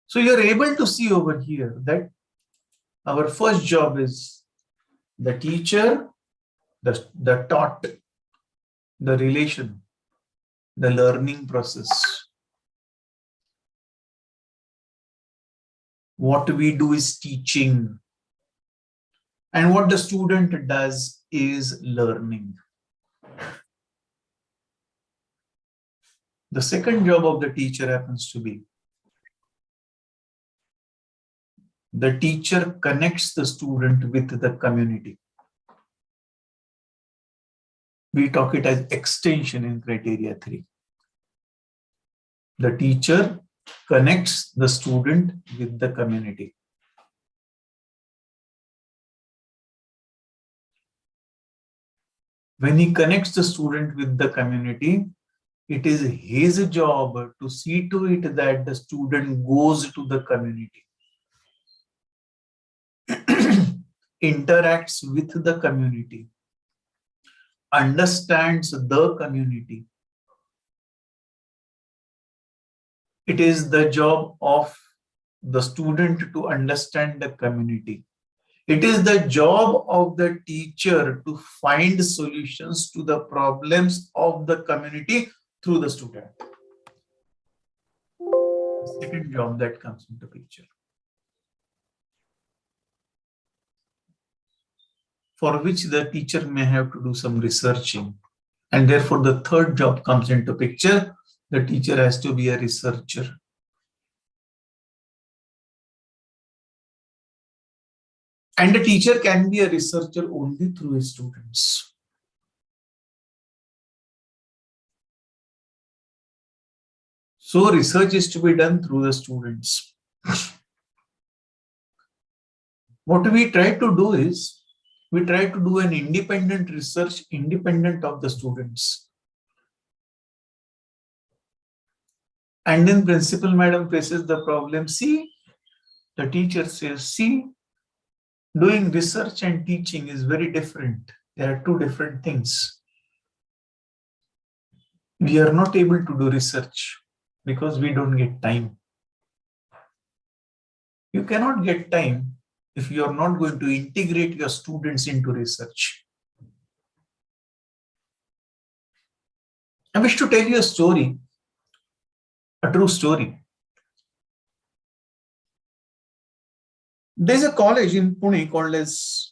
So you're able to see over here that our first job is the teacher, the taught, the relation, the learning process. What we do is teaching, and what the student does is learning. The second job of the teacher happens to be the teacher connects the student with the community. We talk it as extension in criteria 3. The teacher connects the student with the community. When he connects the student with the community, it is his job to see to it that the student goes to the community, interacts with the community, understands the community. It is the job of the student to understand the community. It is the job of the teacher to find solutions to the problems of the community through the student. The second job that comes into picture, for which the teacher may have to do some researching. And therefore, the third job comes into picture. The teacher has to be a researcher. And the teacher can be a researcher only through his students. So research is to be done through the students. What we try to do is, we try to do an independent research independent of the students. And then principal madam faces the problem. See, the teacher says, see, doing research and teaching is very different. There are two different things. We are not able to do research because we don't get time. You cannot get time if you are not going to integrate your students into research. I wish to tell you a story, a true story. There's a college in Pune called as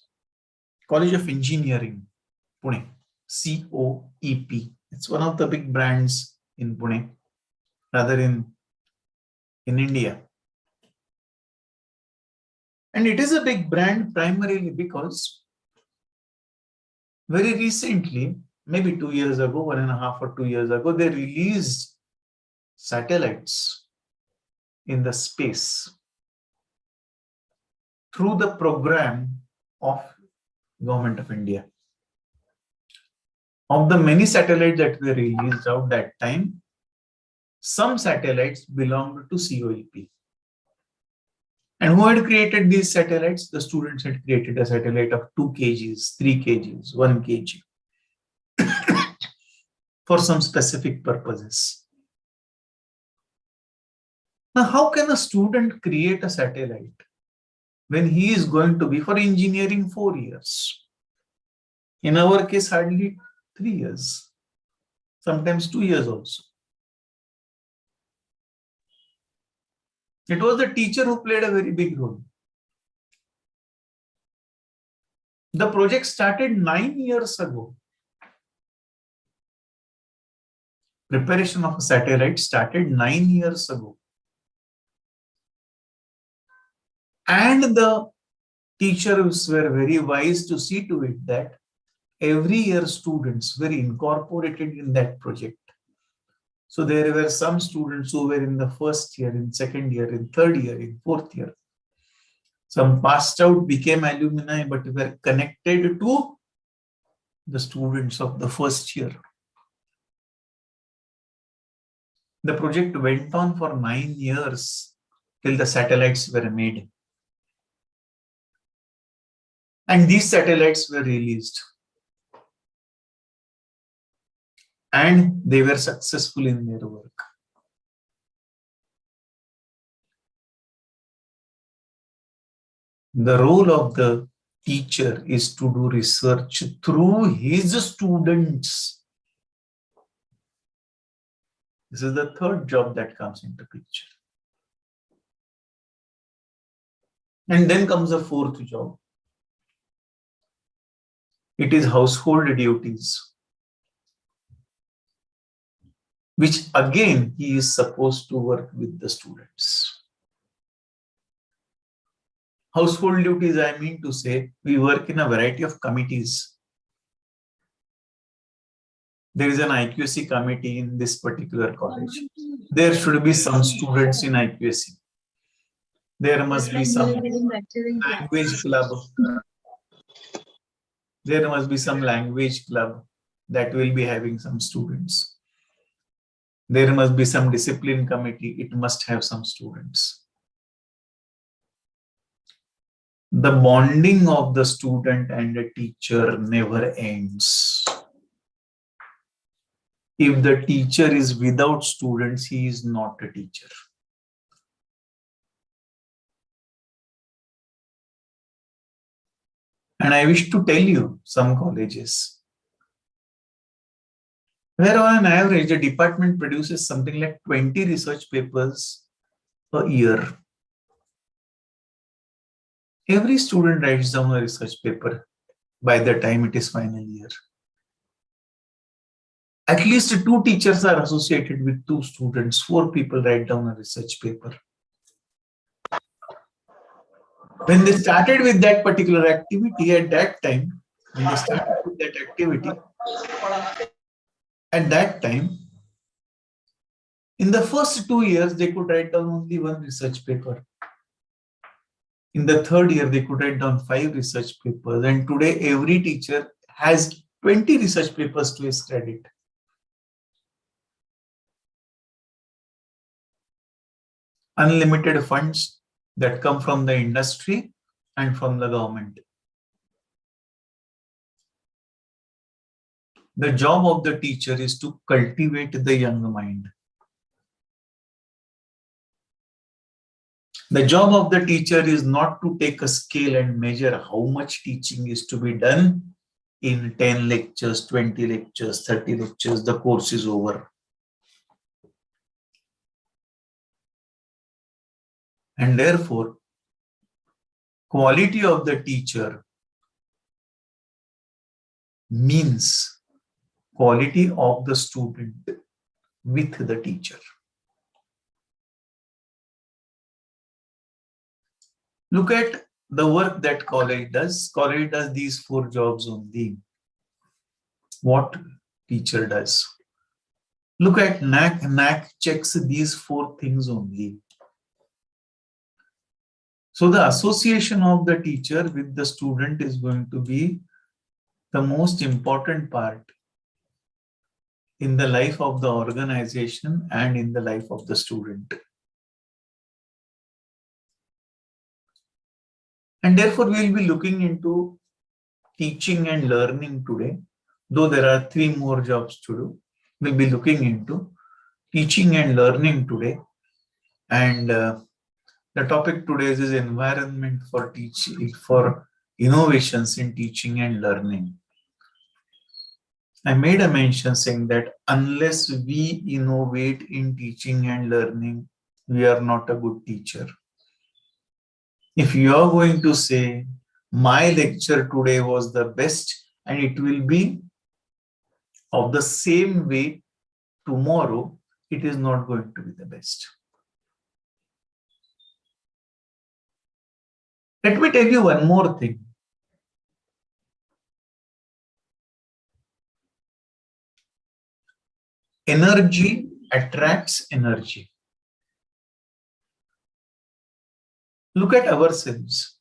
College of Engineering, Pune, COEP. It's one of the big brands in Pune, rather in India. And it is a big brand primarily because very recently, maybe 2 years ago, 1.5 or 2 years ago, they released satellites in the space through the program of Government of India. Of the many satellites that were released out that time, some satellites belonged to COEP. And who had created these satellites? The students had created a satellite of 2 kgs, 3 kgs, 1 kg for some specific purposes. Now, how can a student create a satellite when he is going to be for engineering 4 years? In our case, hardly 3 years, sometimes 2 years also. It was the teacher who played a very big role. The project started 9 years ago. Preparation of a satellite started 9 years ago. And the teachers were very wise to see to it that every year students were incorporated in that project. So there were some students who were in the first year, in second year, in third year, in fourth year. Some passed out, became alumni, but were connected to the students of the first year. The project went on for 9 years till the satellites were made. And these satellites were released. And they were successful in their work. The role of the teacher is to do research through his students. This is the third job that comes into picture. And then comes the fourth job. It is household duties, which again he is supposed to work with the students. Household duties, I mean to say, we work in a variety of committees. There is an IQAC committee in this particular college. There should be some students in IQAC. There must be some language club. There must be some language club that will be having some students. There must be some discipline committee. It must have some students. The bonding of the student and the teacher never ends. If the teacher is without students, he is not a teacher. And I wish to tell you some colleges where on an average, a department produces something like 20 research papers a year. Every student writes down a research paper by the time it is final year. At least 2 teachers are associated with 2 students. 4 people write down a research paper. When they started with that particular activity at that time, in the first 2 years, they could write down only 1 research paper. In the 3rd year, they could write down 5 research papers. And today, every teacher has 20 research papers to his credit. Unlimited funds that come from the industry and from the government. The job of the teacher is to cultivate the young mind. The job of the teacher is not to take a scale and measure how much teaching is to be done in 10 lectures, 20 lectures, 30 lectures, the course is over. And therefore, quality of the teacher means quality of the student with the teacher. Look at the work that college does. College does these 4 jobs only. What teacher does? Look at NAC. NAC checks these 4 things only. So the association of the teacher with the student is going to be the most important part in the life of the organization and in the life of the student. And therefore, we will be looking into teaching and learning today, though there are 3 more jobs to do. We'll be looking into teaching and learning today. And the topic today is environment for teaching, for innovations in teaching and learning. I made a mention saying that unless we innovate in teaching and learning, we are not a good teacher. If you are going to say, my lecture today was the best and it will be of the same way tomorrow, it is not going to be the best. Let me tell you one more thing. Energy attracts energy. Look at ourselves.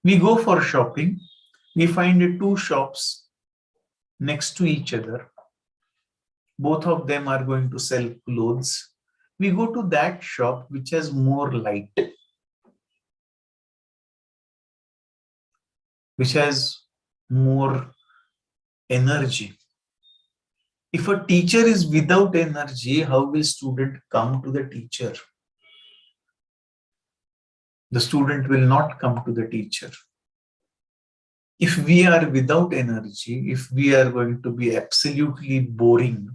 We go for shopping. We find 2 shops next to each other. Both of them are going to sell clothes. We go to that shop which has more light, which has more energy. If a teacher is without energy, how will student come to the teacher? the student will not come to the teacher. If we are without energy, if we are going to be absolutely boring,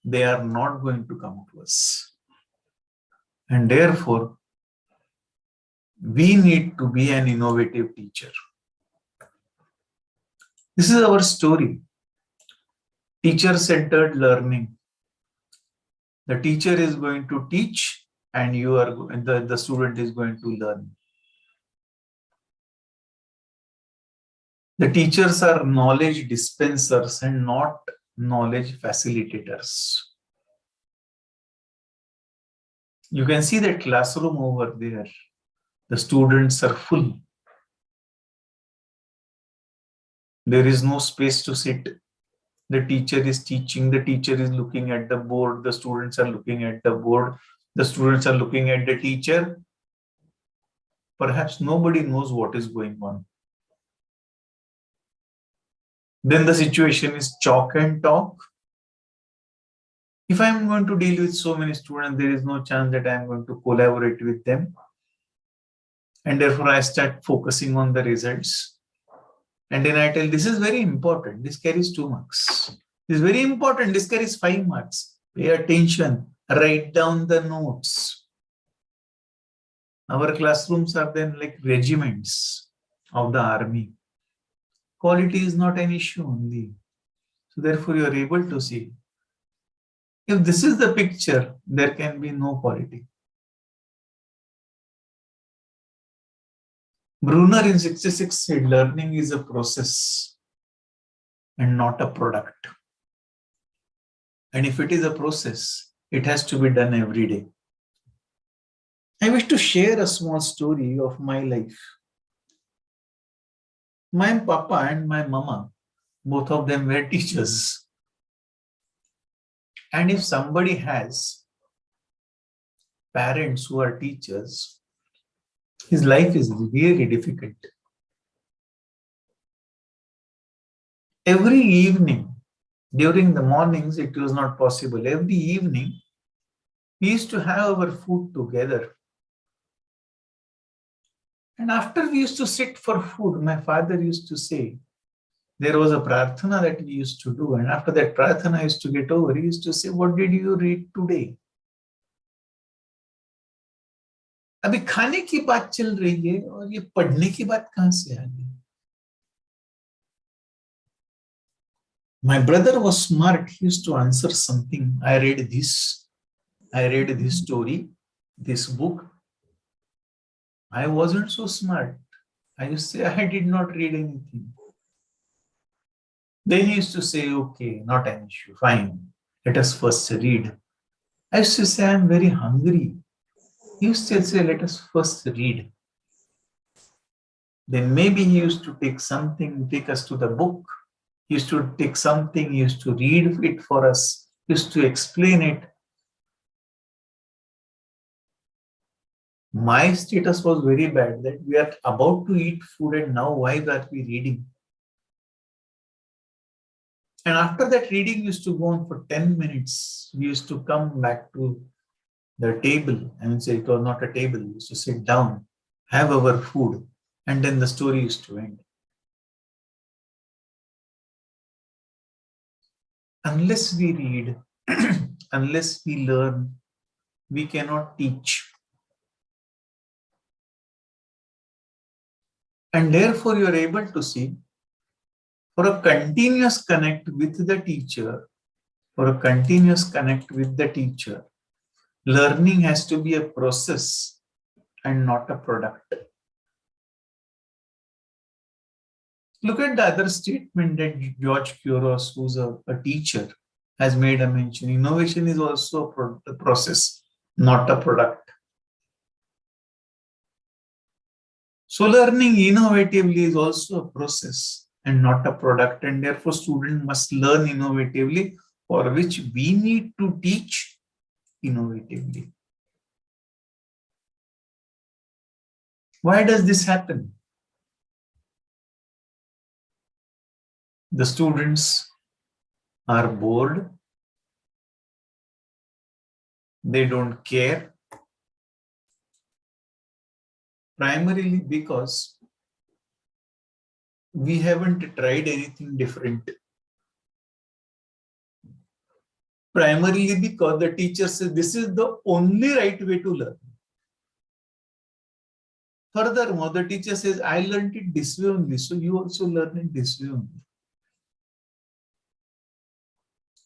they are not going to come to us. And therefore, we need to be an innovative teacher. This is our story. Teacher-centered learning. The teacher is going to teach and the student is going to learn. The teachers are knowledge dispensers and not knowledge facilitators. You can see that classroom over there. The students are full. There is no space to sit. The teacher is teaching. The teacher is looking at the board. The students are looking at the board. The students are looking at the teacher. Perhaps nobody knows what is going on. Then the situation is chalk and talk. If I am going to deal with so many students, there is no chance that I am going to collaborate with them. And therefore, I start focusing on the results. And then I tell, this is very important. This carries 2 marks. This is very important. This carries 5 marks. Pay attention. Write down the notes. Our classrooms are then like regiments of the army. Quality is not an issue only. So therefore, you are able to see. If this is the picture, there can be no quality. Brunner in 66 said, learning is a process and not a product. And if it is a process, it has to be done every day. I wish to share a small story of my life. My papa and my mama, both of them were teachers. And if somebody has parents who are teachers, his life is really difficult. Every evening, during the mornings, it was not possible. Every evening, we used to have our food together. And after we used to sit for food, my father used to say, there was a prarthana that we used to do. And after that prarthana used to get over, he used to say, what did you read today? अभी खाने की बात चल रही है और ये पढ़ने की बात कहां से आ गई? My brother was smart. He used to answer something. I read this story, this book. I wasn't so smart. I used to say, I did not read anything. Then he used to say, okay, not an issue, fine. Let us first read. I used to say, I'm very hungry. He used to say, let us first read. Then maybe he used to take us to the book. He used to take something, he used to read it for us, he used to explain it. My status was very bad that we are about to eat food and now why are we reading? And after that reading used to go on for 10 minutes. We used to come back to the table. I mean, say it was not a table. We used to sit down, have our food, and then the story used to end. Unless we read, unless we learn, we cannot teach. And therefore, you are able to see, for a continuous connect with the teacher, learning has to be a process and not a product. Look at the other statement that George Couros, who's a teacher, has made a mention. Innovation is also a process, not a product. So learning innovatively is also a process and not a product, and therefore students must learn innovatively, for which we need to teach innovatively. Why does this happen? The students are bored, they don't care. Primarily because we haven't tried anything different. Primarily because the teacher says this is the only right way to learn. Furthermore, the teacher says, I learned it this way only, so you also learn it this way only.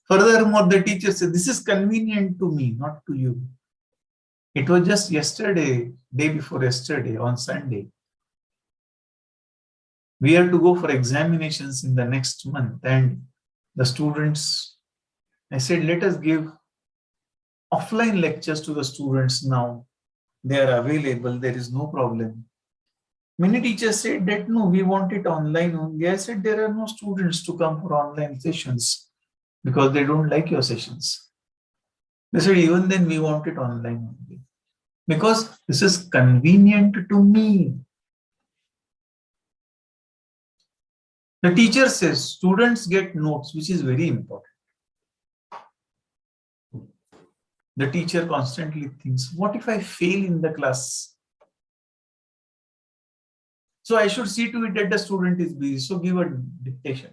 Furthermore, the teacher says, this is convenient to me, not to you. It was just yesterday, day before yesterday, on Sunday. We have to go for examinations in the next month, and the students, I said, let us give offline lectures to the students now. They are available, there is no problem. Many teachers said that no, we want it online only. I said there are no students to come for online sessions because they don't like your sessions. They said even then we want it online only because this is convenient to me. The teacher says students get notes, which is very important. The teacher constantly thinks, what if I fail in the class? So I should see to it that the student is busy. So give a dictation.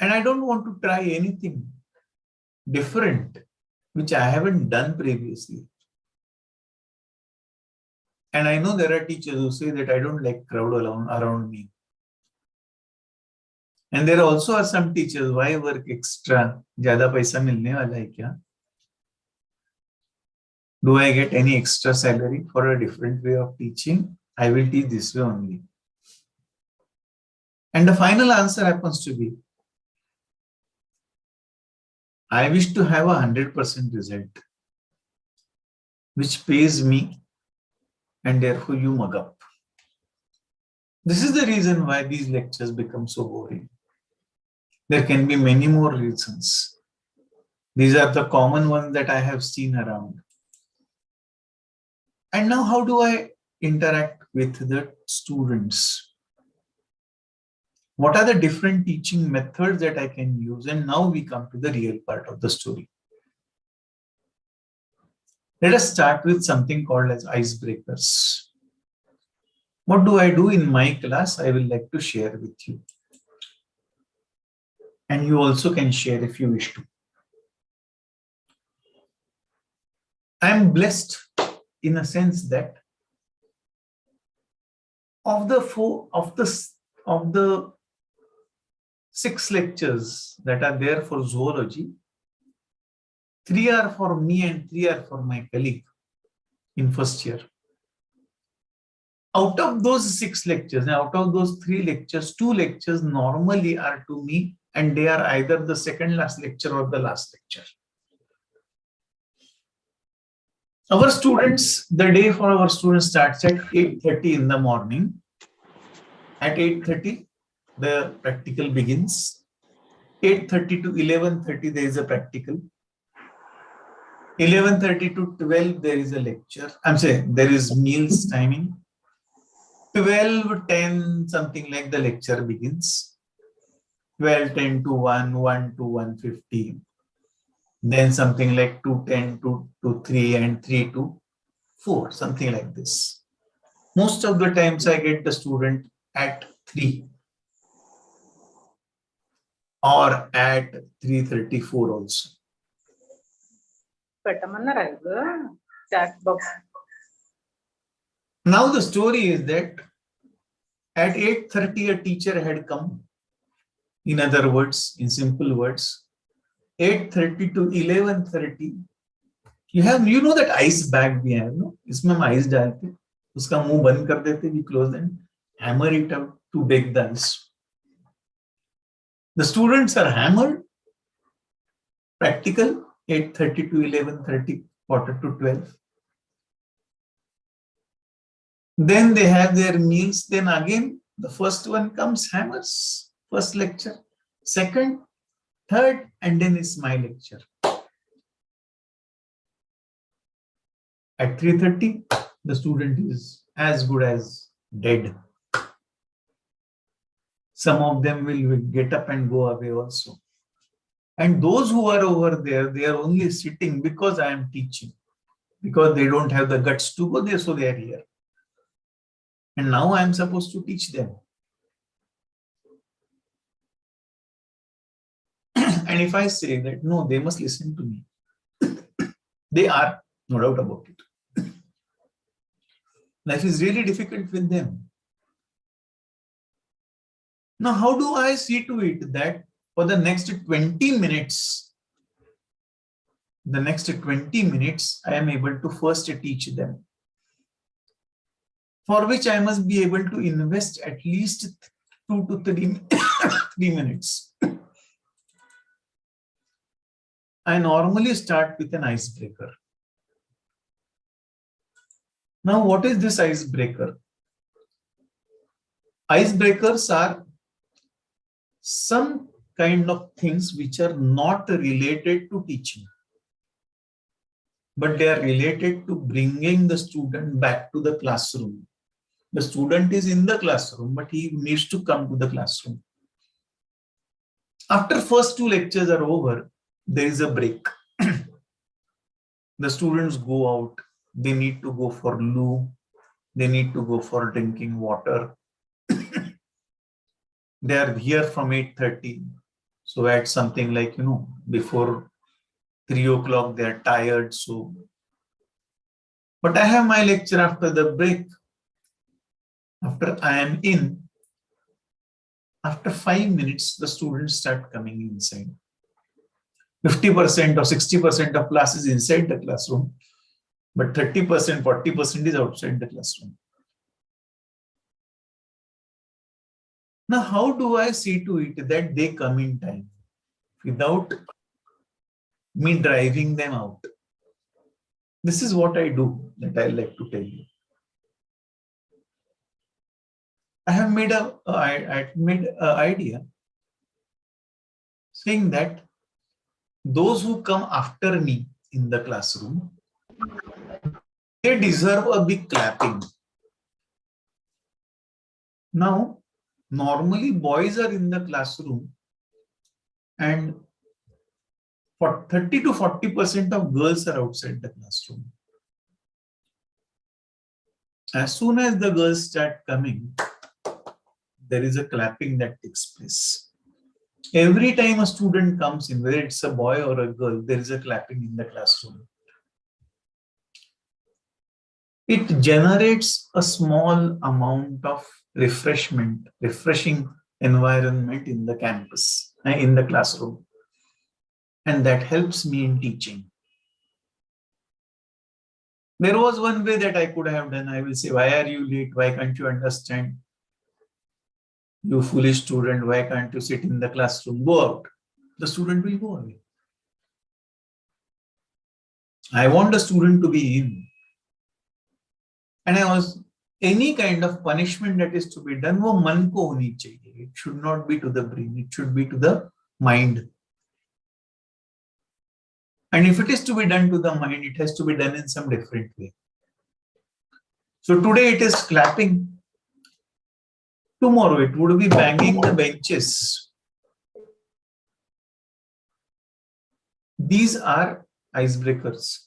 And I don't want to try anything different, which I haven't done previously. And I know there are teachers who say that I don't like crowd around me. And there also are some teachers, why work extra? Zyada paisa milne wala hai kya? Do I get any extra salary for a different way of teaching? I will teach this way only. And the final answer happens to be, I wish to have 100% result, which pays me, and therefore you mug up. This is the reason why these lectures become so boring. There can be many more reasons. These are the common ones that I have seen around. And now how do I interact with the students? What are the different teaching methods that I can use? And now we come to the real part of the story. Let us start with something called as icebreakers. What do I do in my class? I will like to share with you. And you also can share if you wish to. I am blessed in a sense that of the 6 lectures that are there for zoology, 3 are for me and 3 are for my colleague in first year. Out of those 6 lectures, and out of those 3 lectures, 2 lectures normally are to me, and they are either the second last lecture or the last lecture. Our students, the day for our students starts at 8:30 in the morning. At 8:30, the practical begins. 8:30 to 11:30, there is a practical. 11:30 to 12, there is a lecture. I'm saying there is meals timing. 12:10, something like the lecture begins. 12:10 to 1, 1 to 1:15. Then something like 2:10 to 3 and 3 to 4, something like this. Most of the times I get the student at 3 or at 3:34 also. Now the story is that at 8:30 a teacher had come. In other words, in simple words, 8:30 to 11:30, you know that ice bag we have, no? इसमें हम ice डालते, उसका मुंह बंद कर देते, we close and hammer it out to bake the ice. The students are hammered. Practical 8:30 to 11:30, quarter to 12. Then they have their meals. Then again, the first one comes, hammers, first lecture, second, third, and then it's my lecture. At 3:30, the student is as good as dead. Some of them will get up and go away also. And those who are over there, they are only sitting because I am teaching, because they don't have the guts to go there, so they are here. And now I am supposed to teach them. And if I say that, no, they must listen to me, they are, no doubt about it. Life is really difficult with them. Now, how do I see to it that for the next 20 minutes, I am able to first teach them, for which I must be able to invest at least 2 to 3, 3 minutes. I normally start with an icebreaker. Now, what is this icebreaker? Icebreakers are some kind of things which are not related to teaching, but they are related to bringing the student back to the classroom. The student is in the classroom, but he needs to come to the classroom. After first 2 lectures are over, there is a break. The students go out. They need to go for loo. They need to go for drinking water. They are here from 8:30. So at something like, before 3 o'clock, they are tired. So, but I have my lecture after the break. After I am in, after 5 minutes, the students start coming inside. 50% or 60% of class is inside the classroom, but 30%, 40% is outside the classroom. Now, how do I see to it that they come in time without me driving them out? This is what I do that I like to tell you. I have made an idea saying that those who come after me in the classroom, they deserve a big clapping. Now, normally boys are in the classroom and for 30 to 40% of girls are outside the classroom. As soon as the girls start coming, there is a clapping that takes place. Every time a student comes in, whether it's a boy or a girl, there is a clapping in the classroom. It generates a small amount of refreshing environment in the campus, in the classroom. And that helps me in teaching. There was one way that I could have done. I will say, why are you late? Why can't you understand? You foolish student, why can't you sit in the classroom? Go out. The student will go away. I want the student to be in. And any kind of punishment that is to be done, wo man ko honi chahiye. It should not be to the brain. It should be to the mind. And if it is to be done to the mind, it has to be done in some different way. So today it is clapping. Tomorrow it would be banging the benches. These are icebreakers.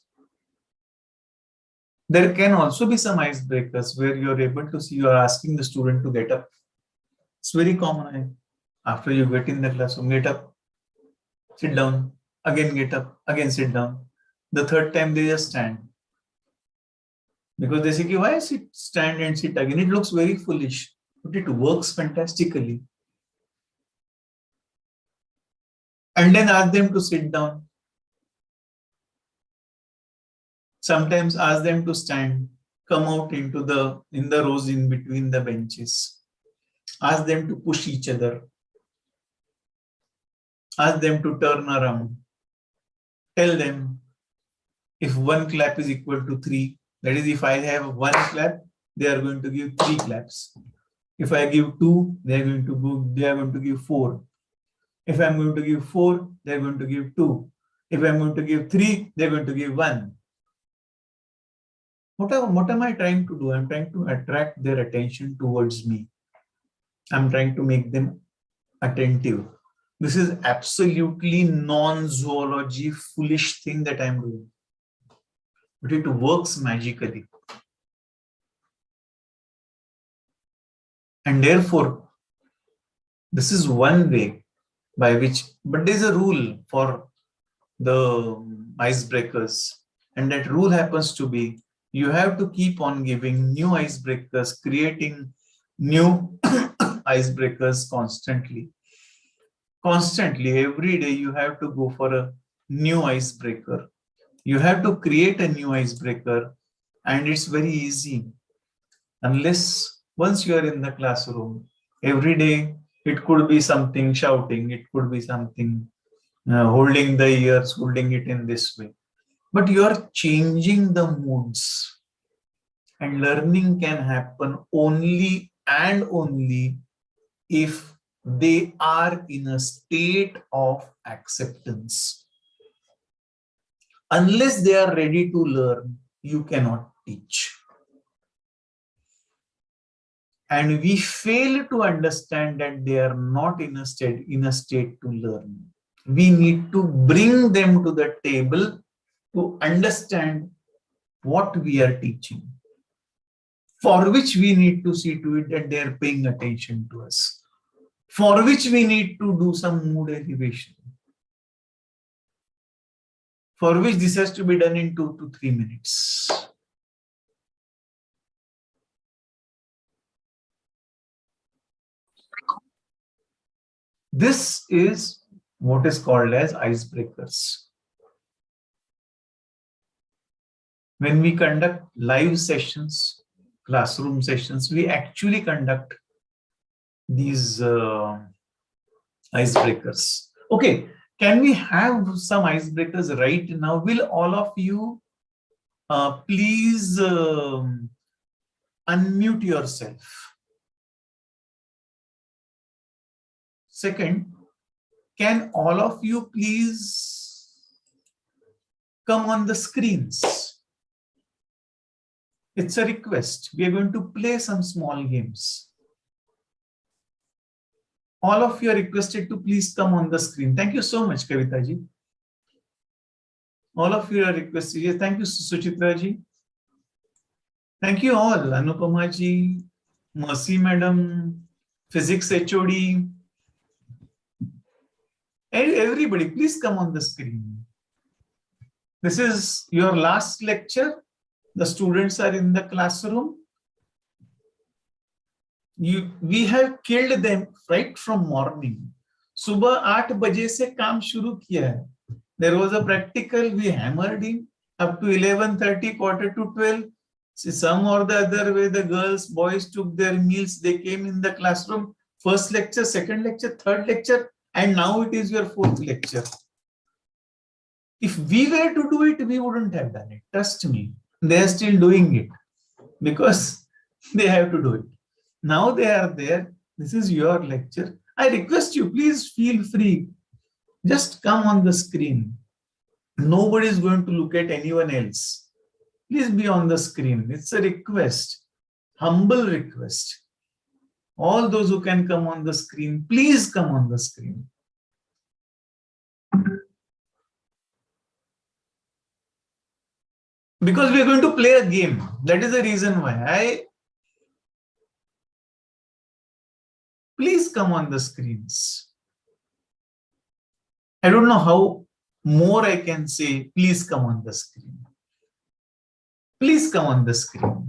There can also be some icebreakers where you're able to see, you're asking the student to get up. It's very common. After you get in the classroom, get up, sit down, again get up, again sit down. The third time they just stand. Because they say, why stand and sit again? It looks very foolish, but it works fantastically. And then ask them to sit down. Sometimes ask them to stand, come out in the rows in between the benches. Ask them to push each other. Ask them to turn around. Tell them if 1 clap is equal to 3, that is, if I have 1 clap, they are going to give 3 claps. If I give 2, they are going to give 4. If I'm going to give 4, they are going to give 2. If I'm going to give 3, they are going to give 1. What am I trying to do? I'm trying to attract their attention towards me. I'm trying to make them attentive. This is absolutely non-zoology, foolish thing that I'm doing. But it works magically. And therefore, this is one way by which, but there's a rule for the icebreakers. And that rule happens to be, you have to keep on giving new icebreakers, creating new icebreakers constantly. Constantly, every day you have to go for a new icebreaker. You have to create a new icebreaker, and it's very easy. Unless once you are in the classroom, every day it could be something shouting, it could be something holding the ears, holding it in this way. But you are changing the moods, and learning can happen only and only if they are in a state of acceptance. Unless they are ready to learn, you cannot teach. And we fail to understand that they are not in a state to learn. We need to bring them to the table to understand what we are teaching, for which we need to see to it that they are paying attention to us, for which we need to do some mood elevation, for which this has to be done in 2 to 3 minutes. This is what is called as icebreakers. When we conduct live sessions, classroom sessions, we actually conduct these icebreakers. Okay, can we have some icebreakers right now? Will all of you please unmute yourself? Second, can all of you please come on the screens? It's a request. We are going to play some small games. All of you are requested to please come on the screen. Thank you so much, Kavita ji. All of you are requested. Thank you, Suchitra ji. Thank you all. Anupama ji, Mercy madam, Physics HOD. Everybody, please come on the screen. This is your last lecture. The students are in the classroom. We have killed them right from morning. Subah 8 baje se kaam shuru kiya hai. There was a practical, we hammered him up to 11:30, quarter to 12. Some or the other way, the girls, boys took their meals. They came in the classroom. First lecture, second lecture, third lecture, and now it is your fourth lecture. If we were to do it, we wouldn't have done it. Trust me. They are still doing it because they have to do it. Now they are there. This is your lecture. I request you, please feel free. Just come on the screen. Nobody is going to look at anyone else. Please be on the screen. It's a request, humble request. All those who can come on the screen, please come on the screen. Because we are going to play a game. That is the reason why. Please come on the screens. I don't know how more I can say. Please come on the screen. Please come on the screen.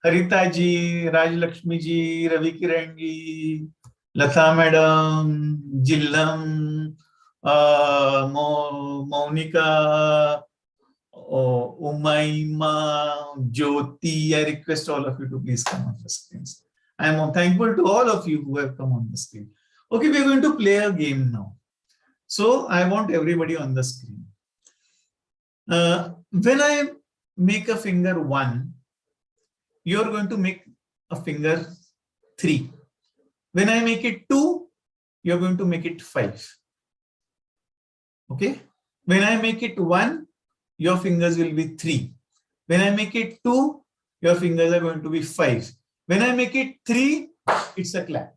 Harita ji, Raj Lakshmi ji, Ravi Kiran ji, Lata madam, Jillam, Monica, Umaima, Jyoti. I request all of you to please come on the screens. I am thankful to all of you who have come on the screen. Okay, we are going to play a game now. So I want everybody on the screen. When I make a finger 1, you are going to make a finger 3. When I make it 2, you are going to make it 5. Okay. When I make it 1, your fingers will be 3. When I make it 2, your fingers are going to be 5. When I make it 3, it's a clap.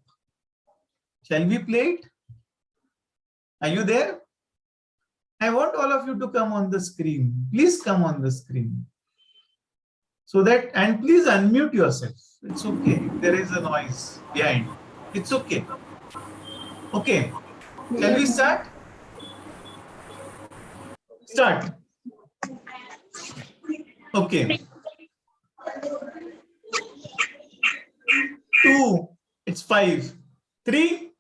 Shall we play it? Are you there? I want all of you to come on the screen. Please come on the screen. So that, and please unmute yourself. It's okay if there is a noise behind. It's okay. Okay. Shall we start? Start. Okay. 2, it's 5. 3.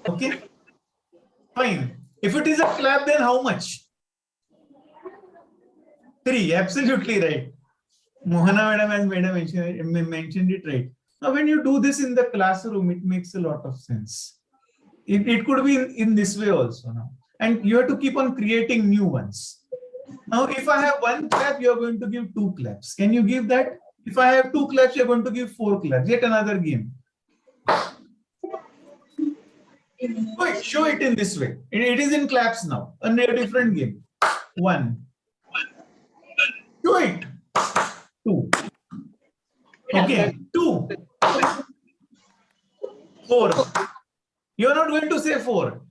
Okay. Fine. If it is a clap, then how much? 3. Absolutely right. Mohana madam has mentioned it right. Now, when you do this in the classroom, it makes a lot of sense. It could be in this way also now. And you have to keep on creating new ones. Now, if I have 1 clap, you are going to give 2 claps. Can you give that? If I have 2 claps, you are going to give 4 claps. Yet another game. Show it in this way. It is in claps now. A different game. 1. Show it. 2. Okay. 2. 4. You are not going to say 4.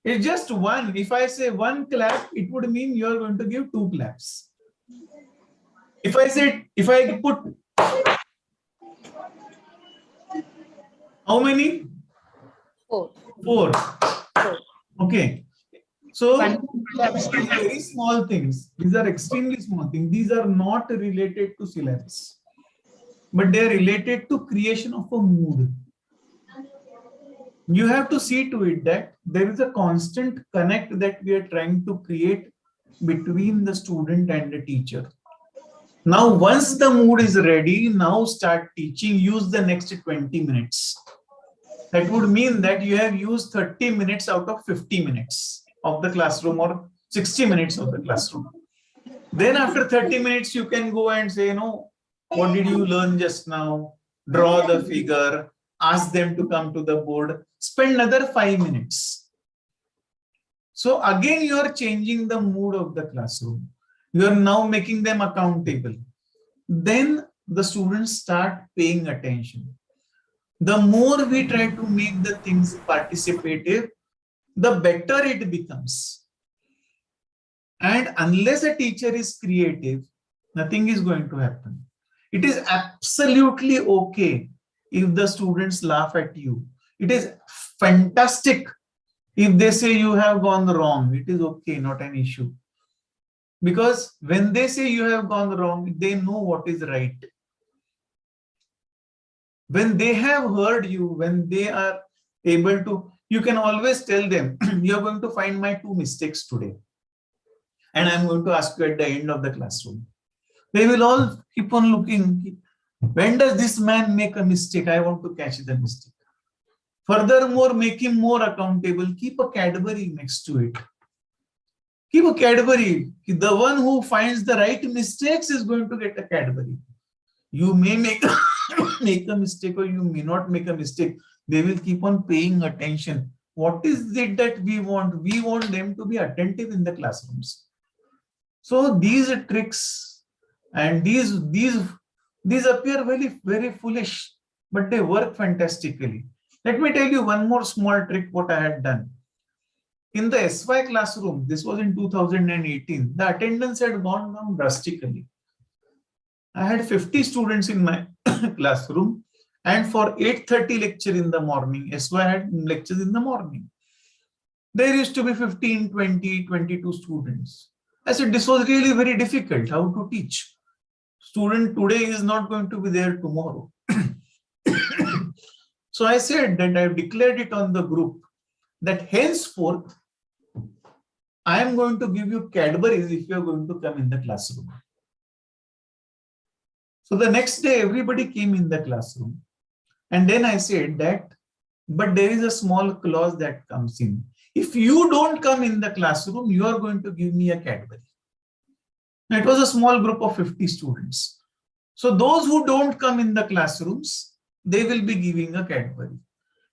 It's just 1. If I say 1 clap, it would mean you are going to give 2 claps. If I put how many? 4. 4. Okay. So these are very small things. These are extremely small things. These are not related to syllabus, but they are related to creation of a mood. You have to see to it that there is a constant connect that we are trying to create between the student and the teacher. Now, once the mood is ready, now start teaching. Use the next 20 minutes. That would mean that you have used 30 minutes out of 50 minutes of the classroom or 60 minutes of the classroom. Then after 30 minutes, you can go and say, what did you learn just now? Draw the figure, ask them to come to the board, spend another 5 minutes. So again, you are changing the mood of the classroom. You are now making them accountable. Then the students start paying attention. The more we try to make the things participative, the better it becomes. And unless a teacher is creative, nothing is going to happen. It is absolutely okay if the students laugh at you. It is fantastic if they say you have gone wrong. It is okay, not an issue. Because when they say you have gone wrong, they know what is right. When they have heard you, when they are able to, you can always tell them, you are going to find my 2 mistakes today. And I'm going to ask you at the end of the classroom. They will all keep on looking. When does this man make a mistake? I want to catch the mistake. Furthermore, make him more accountable. Keep a Cadbury next to it. Keep a Cadbury. The one who finds the right mistakes is going to get a Cadbury. You may make a mistake or you may not make a mistake. They will keep on paying attention. What is it that we want? We want them to be attentive in the classrooms. So these tricks and these appear very, very foolish, but they work fantastically. Let me tell you one more small trick what I had done. In the SY classroom, this was in 2018, the attendance had gone down drastically. I had 50 students in my classroom, and for 8:30 lecture in the morning, SY had lectures in the morning. There used to be 15, 20, 22 students. I said, this was really very difficult, how to teach. Student today is not going to be there tomorrow. So I said that I declared it on the group that henceforth, I am going to give you Cadbury's if you are going to come in the classroom. So the next day, everybody came in the classroom. And then I said that, but there is a small clause that comes in. If you don't come in the classroom, you are going to give me a Cadbury. Now, it was a small group of 50 students. So those who don't come in the classrooms, they will be giving a Cadbury.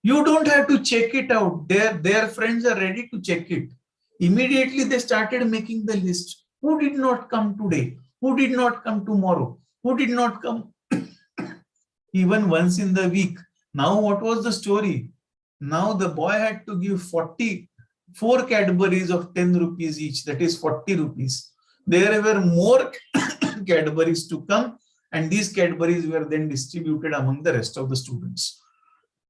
You don't have to check it out. Their friends are ready to check it. Immediately they started making the list. Who did not come today? Who did not come tomorrow? Who did not come even once in the week? Now, what was the story? Now the boy had to give 44 Cadburies of 10 rupees each, that is 40 rupees. There were more Cadburies to come, and these Cadburies were then distributed among the rest of the students.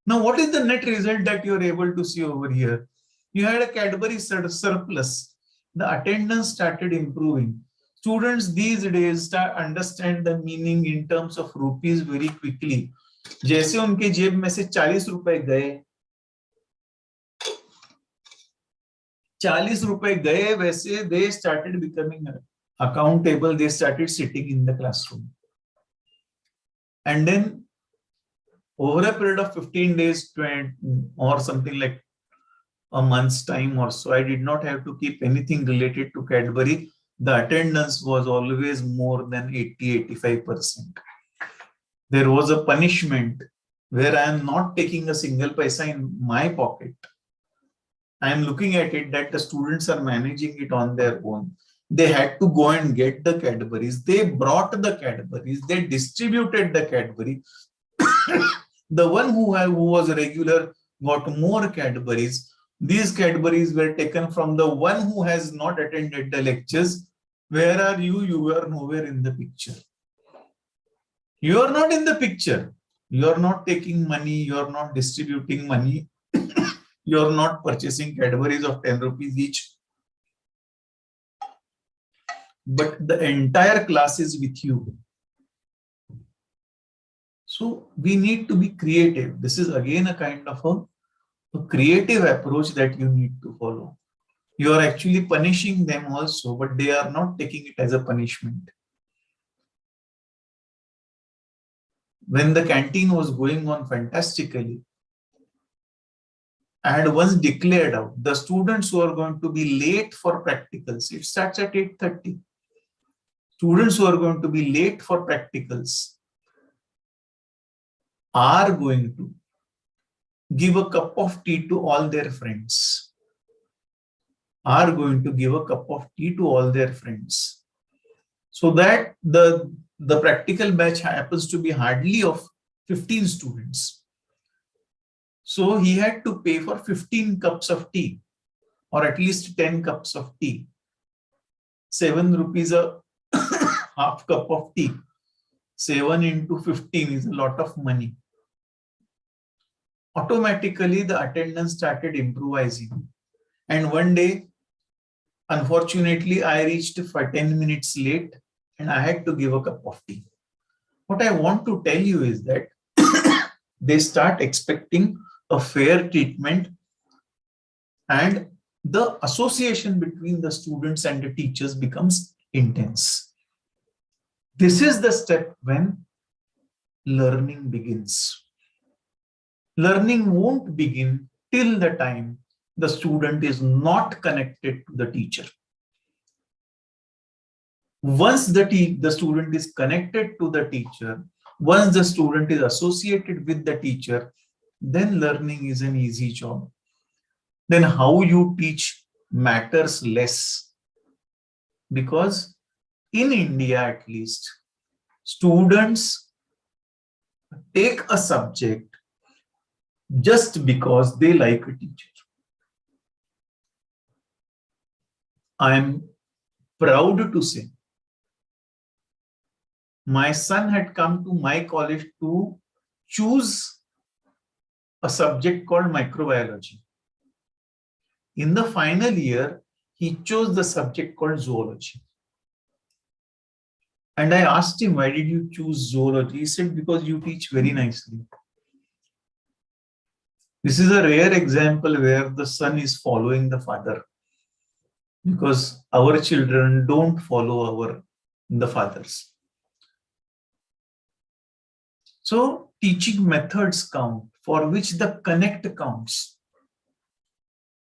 Now, what is the net result that you are able to see over here? You had a Cadbury surplus. The attendance started improving. Students these days start understand the meaning in terms of rupees very quickly. जैसे उनके जेब में से 40 रुपए गए, 40 रुपए गए, वैसे they started becoming accountable. They started sitting in the classroom, and then over a period of 15 days or something like a month's time or so, I did not have to keep anything related to Cadbury. The attendance was always more than 80-85%. There was a punishment where I am not taking a single paisa in my pocket. I am looking at it that the students are managing it on their own. They had to go and get the Cadburies. They brought the Cadburies. They distributed the Cadbury. The one who was regular got more Cadburies. These Cadburies were taken from the one who has not attended the lectures. Where are you? You were nowhere in the picture. You are not in the picture. You are not taking money. You are not distributing money. You are not purchasing Cadburies of 10 rupees each. But the entire class is with you. So we need to be creative. This is again a kind of a creative approach that you need to follow. You are actually punishing them also, but they are not taking it as a punishment. When the canteen was going on fantastically, I had once declared out the students who are going to be late for practicals. It starts at 8:30. Students who are going to be late for practicals are going to give a cup of tea to all their friends. Are going to give a cup of tea to all their friends. So that the practical batch happens to be hardly of 15 students. So he had to pay for 15 cups of tea, or at least 10 cups of tea. 7 rupees a half cup of tea. 7 into 15 is a lot of money. Automatically, the attendance started improvising. And one day, unfortunately, I reached for 10 minutes late and I had to give a cup of tea. What I want to tell you is that they start expecting a fair treatment, and the association between the students and the teachers becomes intense. This is the step when learning begins. Learning won't begin till the time the student is not connected to the teacher. Once the student is connected to the teacher, once the student is associated with the teacher, then learning is an easy job. Then how you teach matters less. Because in India, at least, students take a subject just because they like a teacher. I am proud to say my son had come to my college to choose a subject called microbiology. In the final year, he chose the subject called zoology. And I asked him, why did you choose zoology? He said, because you teach very nicely. This is a rare example where the son is following the father, because our children don't follow the fathers. So teaching methods count, for which the connect counts.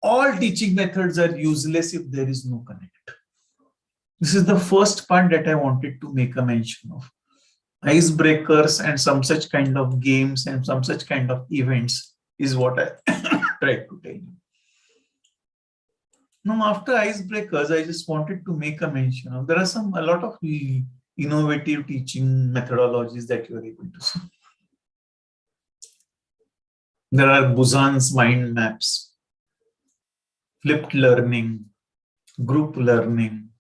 All teaching methods are useless if there is no connect. This is the first part that I wanted to make a mention of. Icebreakers and some such kind of games and some such kind of events is what I tried to tell you. Now, after icebreakers, I just wanted to make a mention of, there are a lot of innovative teaching methodologies that you are able to see. There are Busan's mind maps, flipped learning, group learning,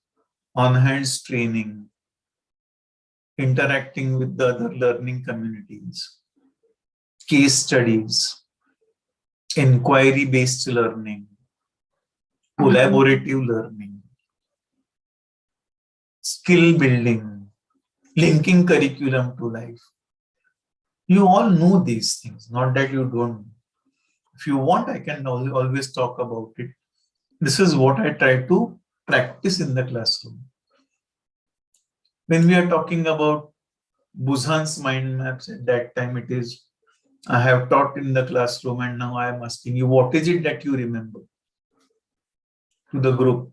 on-hands training, interacting with the other learning communities, case studies, inquiry-based learning, collaborative learning, skill building, linking curriculum to life. You all know these things, not that you don't. If you want, I can always talk about it. This is what I try to practice in the classroom. When we are talking about Busan's mind maps, at that time it is, I have taught in the classroom and now I am asking you, what is it that you remember to the group?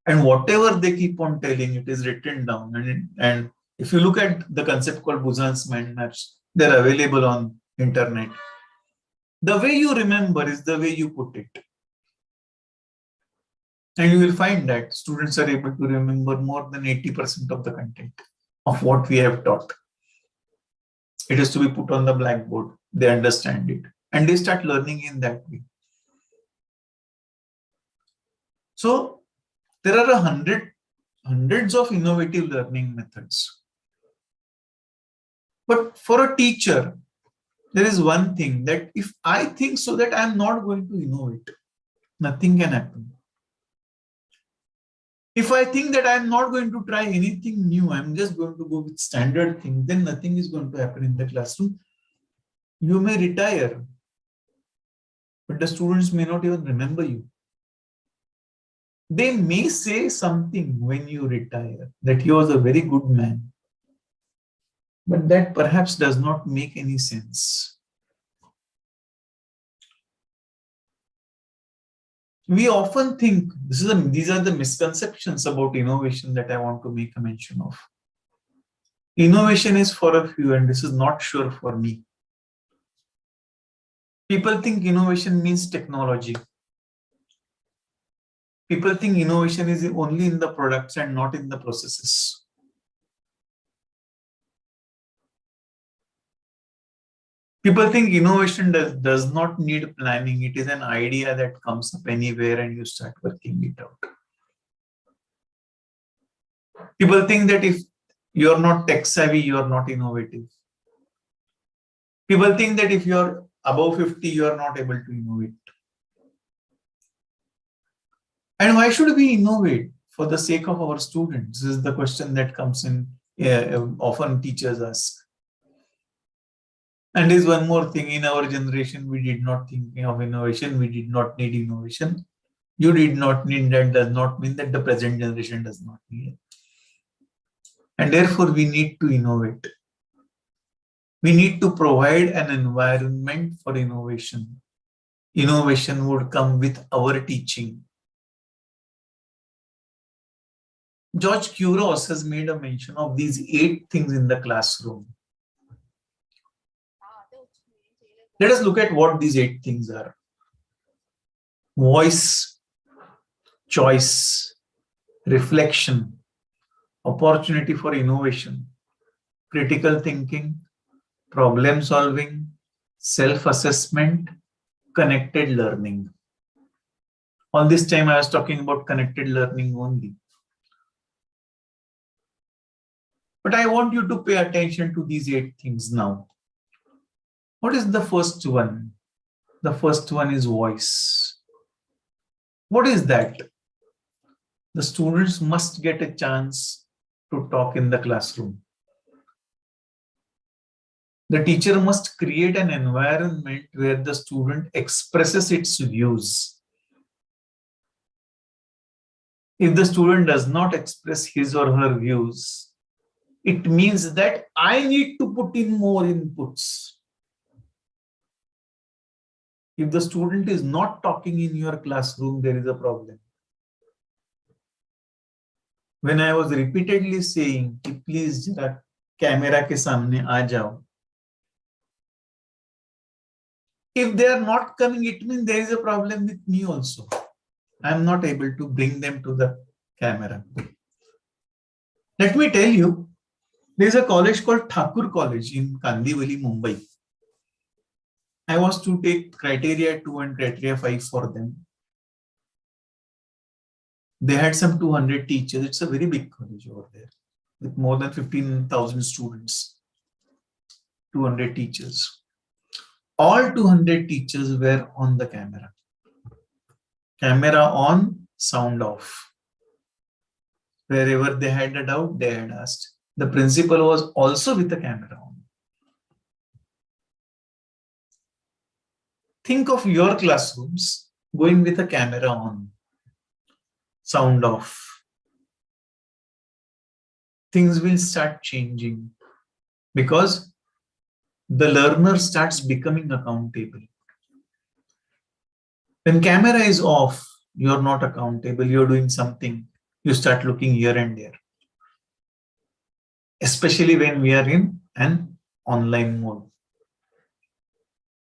And whatever they keep on telling, it is written down. And if you look at the concept called Busan's mind maps, they're available on internet. The way you remember is the way you put it. And you will find that students are able to remember more than 80% of the content of what we have taught. It is to be put on the blackboard. They understand it. And they start learning in that way. So there are hundreds of innovative learning methods. But for a teacher, there is one thing that if I think so that I am not going to innovate, nothing can happen. If I think that I am not going to try anything new, I'm just going to go with standard things, then nothing is going to happen in the classroom. You may retire, but the students may not even remember you. They may say something when you retire, that he was a very good man. But that perhaps does not make any sense. We often think, these are the misconceptions about innovation that I want to make a mention of. Innovation is for a few, and this is not sure for me. People think innovation means technology. People think innovation is only in the products and not in the processes. People think innovation does not need planning. It is an idea that comes up anywhere and you start working it out. People think that if you are not tech savvy, you are not innovative. People think that if you are above 50, you are not able to innovate. And why should we innovate? For the sake of our students? This is the question that comes in, often teachers ask. And there's one more thing, in our generation, we did not think of innovation. We did not need innovation. You did not need, that does not mean that the present generation does not need it. And therefore, we need to innovate. We need to provide an environment for innovation. Innovation would come with our teaching. George Couros has made a mention of these 8 things in the classroom. Let us look at what these 8 things are. Voice, choice, reflection, opportunity for innovation, critical thinking, problem solving, self-assessment, connected learning. All this time I was talking about connected learning only. But I want you to pay attention to these 8 things now. What is the first one? The first one is voice. What is that? The students must get a chance to talk in the classroom. The teacher must create an environment where the student expresses its views. If the student does not express his or her views, it means that I need to put in more inputs. If the student is not talking in your classroom, there is a problem. When I was repeatedly saying, please jara camera ke samne aa jao. If they are not coming, it means there is a problem with me also. I am not able to bring them to the camera. Let me tell you, there is a college called Thakur College in Kandivali, Mumbai. I was to take criteria 2 and criteria 5 for them. They had some 200 teachers. It's a very big college over there with more than 15,000 students, 200 teachers. All 200 teachers were on the camera. Camera on, sound off. Wherever they had a doubt, they had asked. The principal was also with the camera on. Think of your classrooms going with a camera on, sound off. Things will start changing because the learner starts becoming accountable. When camera is off, you're not accountable, you're doing something, you start looking here and there. Especially when we are in an online mode.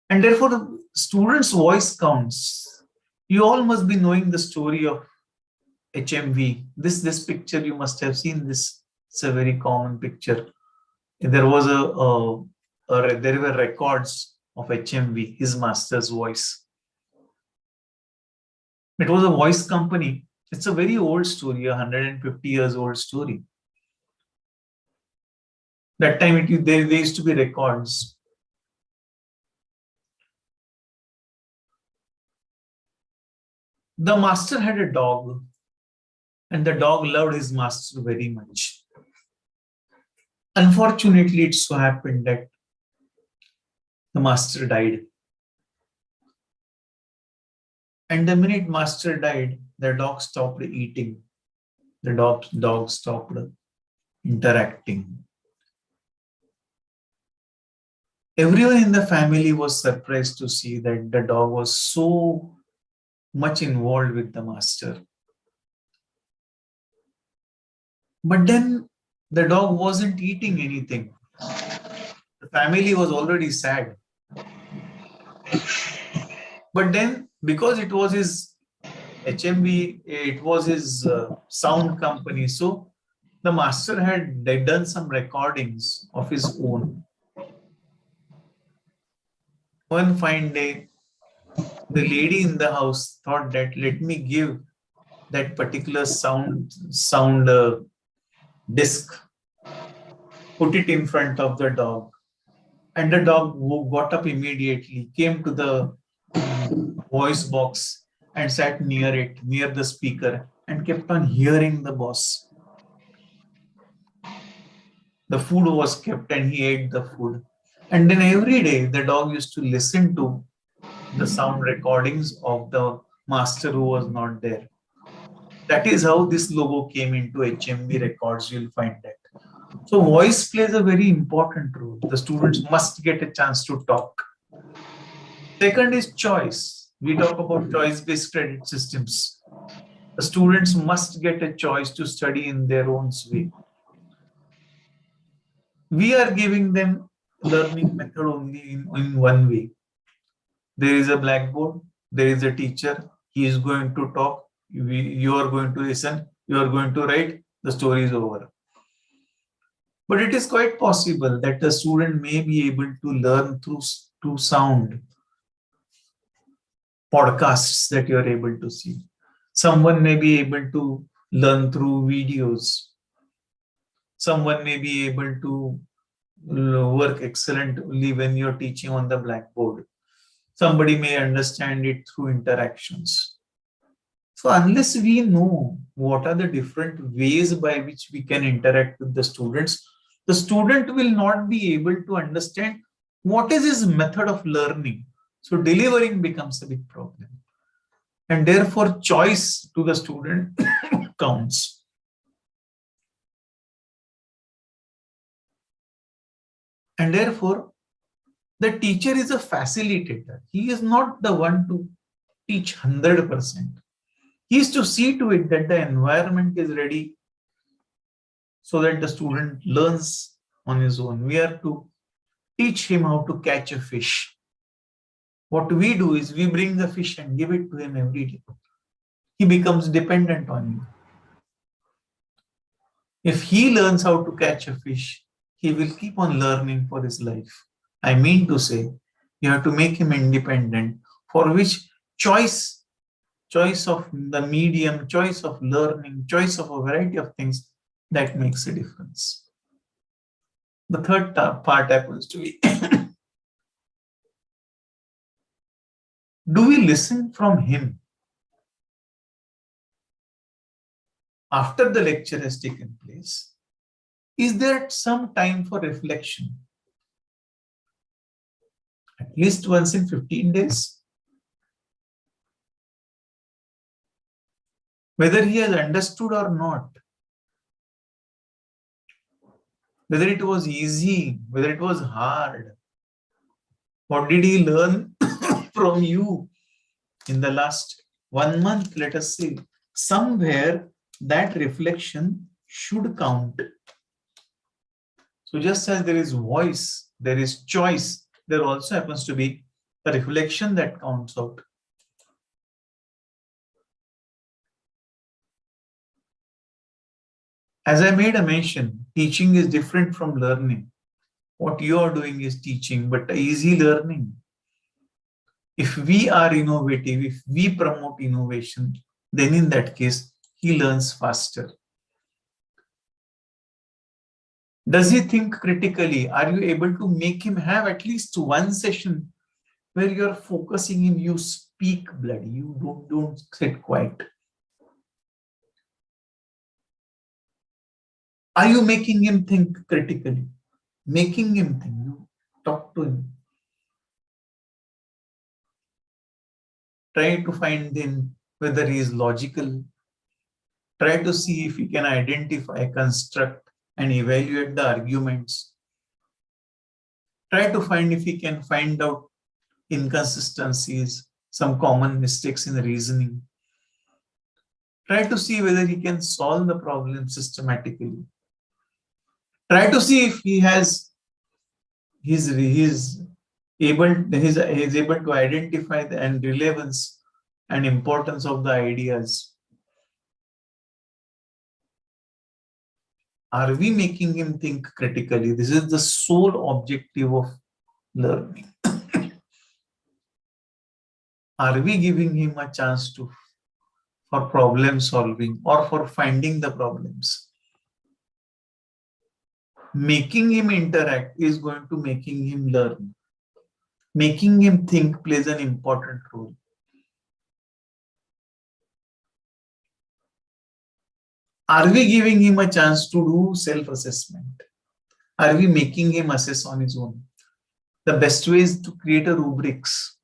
And therefore, the student's voice counts. You all must be knowing the story of HMV. This picture, you must have seen this. It's a very common picture. There was there were records of HMV, his master's voice. It was a voice company. It's a very old story, 150 years old story. That time there used to be records. The master had a dog, and the dog loved his master very much. Unfortunately, it so happened that the master died. And the minute master died, the dog stopped eating. The dog stopped interacting. Everyone in the family was surprised to see that the dog was so much involved with the master. But then the dog wasn't eating anything. The family was already sad. But then, because it was his HMV, it was his sound company. So the master had done some recordings of his own. One fine day, the lady in the house thought that let me give that particular sound disc, put it in front of the dog. And the dog got up immediately, came to the voice box and sat near the speaker, and kept on hearing the boss. The food was kept and he ate the food. And then every day the dog used to listen to the sound recordings of the master who was not there. That is how this logo came into HMV records. You'll find that. So voice plays a very important role. The students must get a chance to talk. Second is choice. We talk about choice-based credit systems. The students must get a choice to study in their own way. We are giving them learning method only in one way. There is a blackboard, there is a teacher, he is going to talk, you are going to listen, you are going to write, the story is over. But it is quite possible that the student may be able to learn through sound, podcasts that you are able to see. Someone may be able to learn through videos. Someone may be able to work excellently when you're teaching on the blackboard. Somebody may understand it through interactions. So unless we know what are the different ways by which we can interact with the student will not be able to understand what is his method of learning. So delivering becomes a big problem. And therefore, choice to the student counts. And therefore, the teacher is a facilitator. He is not the one to teach 100%. He is to see to it that the environment is ready so that the student learns on his own. We are to teach him how to catch a fish. What we do is we bring the fish and give it to him every day. He becomes dependent on you. If he learns how to catch a fish, he will keep on learning for his life. I mean to say, You have to make him independent, for which choice of the medium, choice of learning, choice of a variety of things, that makes a difference. The third part happens to be, do we listen from him after the lecture has taken place? Is there some time for reflection? At least once in 15 days? Whether he has understood or not, whether it was easy, whether it was hard, what did he learn from you in the last 1 month, let us say? Somewhere that reflection should count. So just as there is voice, there is choice, there also happens to be a reflection that counts out. As I made a mention, teaching is different from learning. What you are doing is teaching, but easy learning. If we are innovative, if we promote innovation, then in that case, he learns faster. Does he think critically? Are you able to make him have at least one session where you're focusing him, you speak bloody, you don't sit quiet? Are you making him think critically? Making him think, you talk to him. Try to find in whether he is logical. Try to see if he can identify, construct, and evaluate the arguments. Try to find if he can find out inconsistencies, some common mistakes in reasoning. Try to see whether he can solve the problem systematically. Try to see if he has he's able to identify the relevance and importance of the ideas. Are we making him think critically? This is the sole objective of learning. Are we giving him a chance for problem solving or for finding the problems? Making him interact is going to making him learn. Making him think plays an important role. Are we giving him a chance to do self-assessment? Are we making him assess on his own? The best way is to create a rubrics.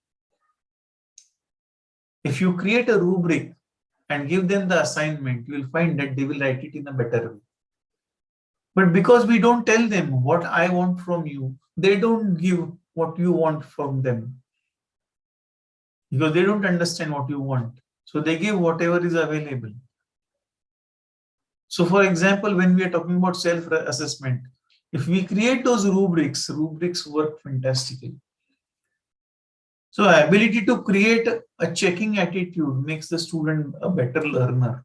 If you create a rubric and give them the assignment, you will find that they will write it in a better way. But because we don't tell them what I want from you, they don't give what you want from them. Because they don't understand what you want. So they give whatever is available. So for example, when we are talking about self-assessment, if we create those rubrics work fantastically. So ability to create a checking attitude makes the student a better learner.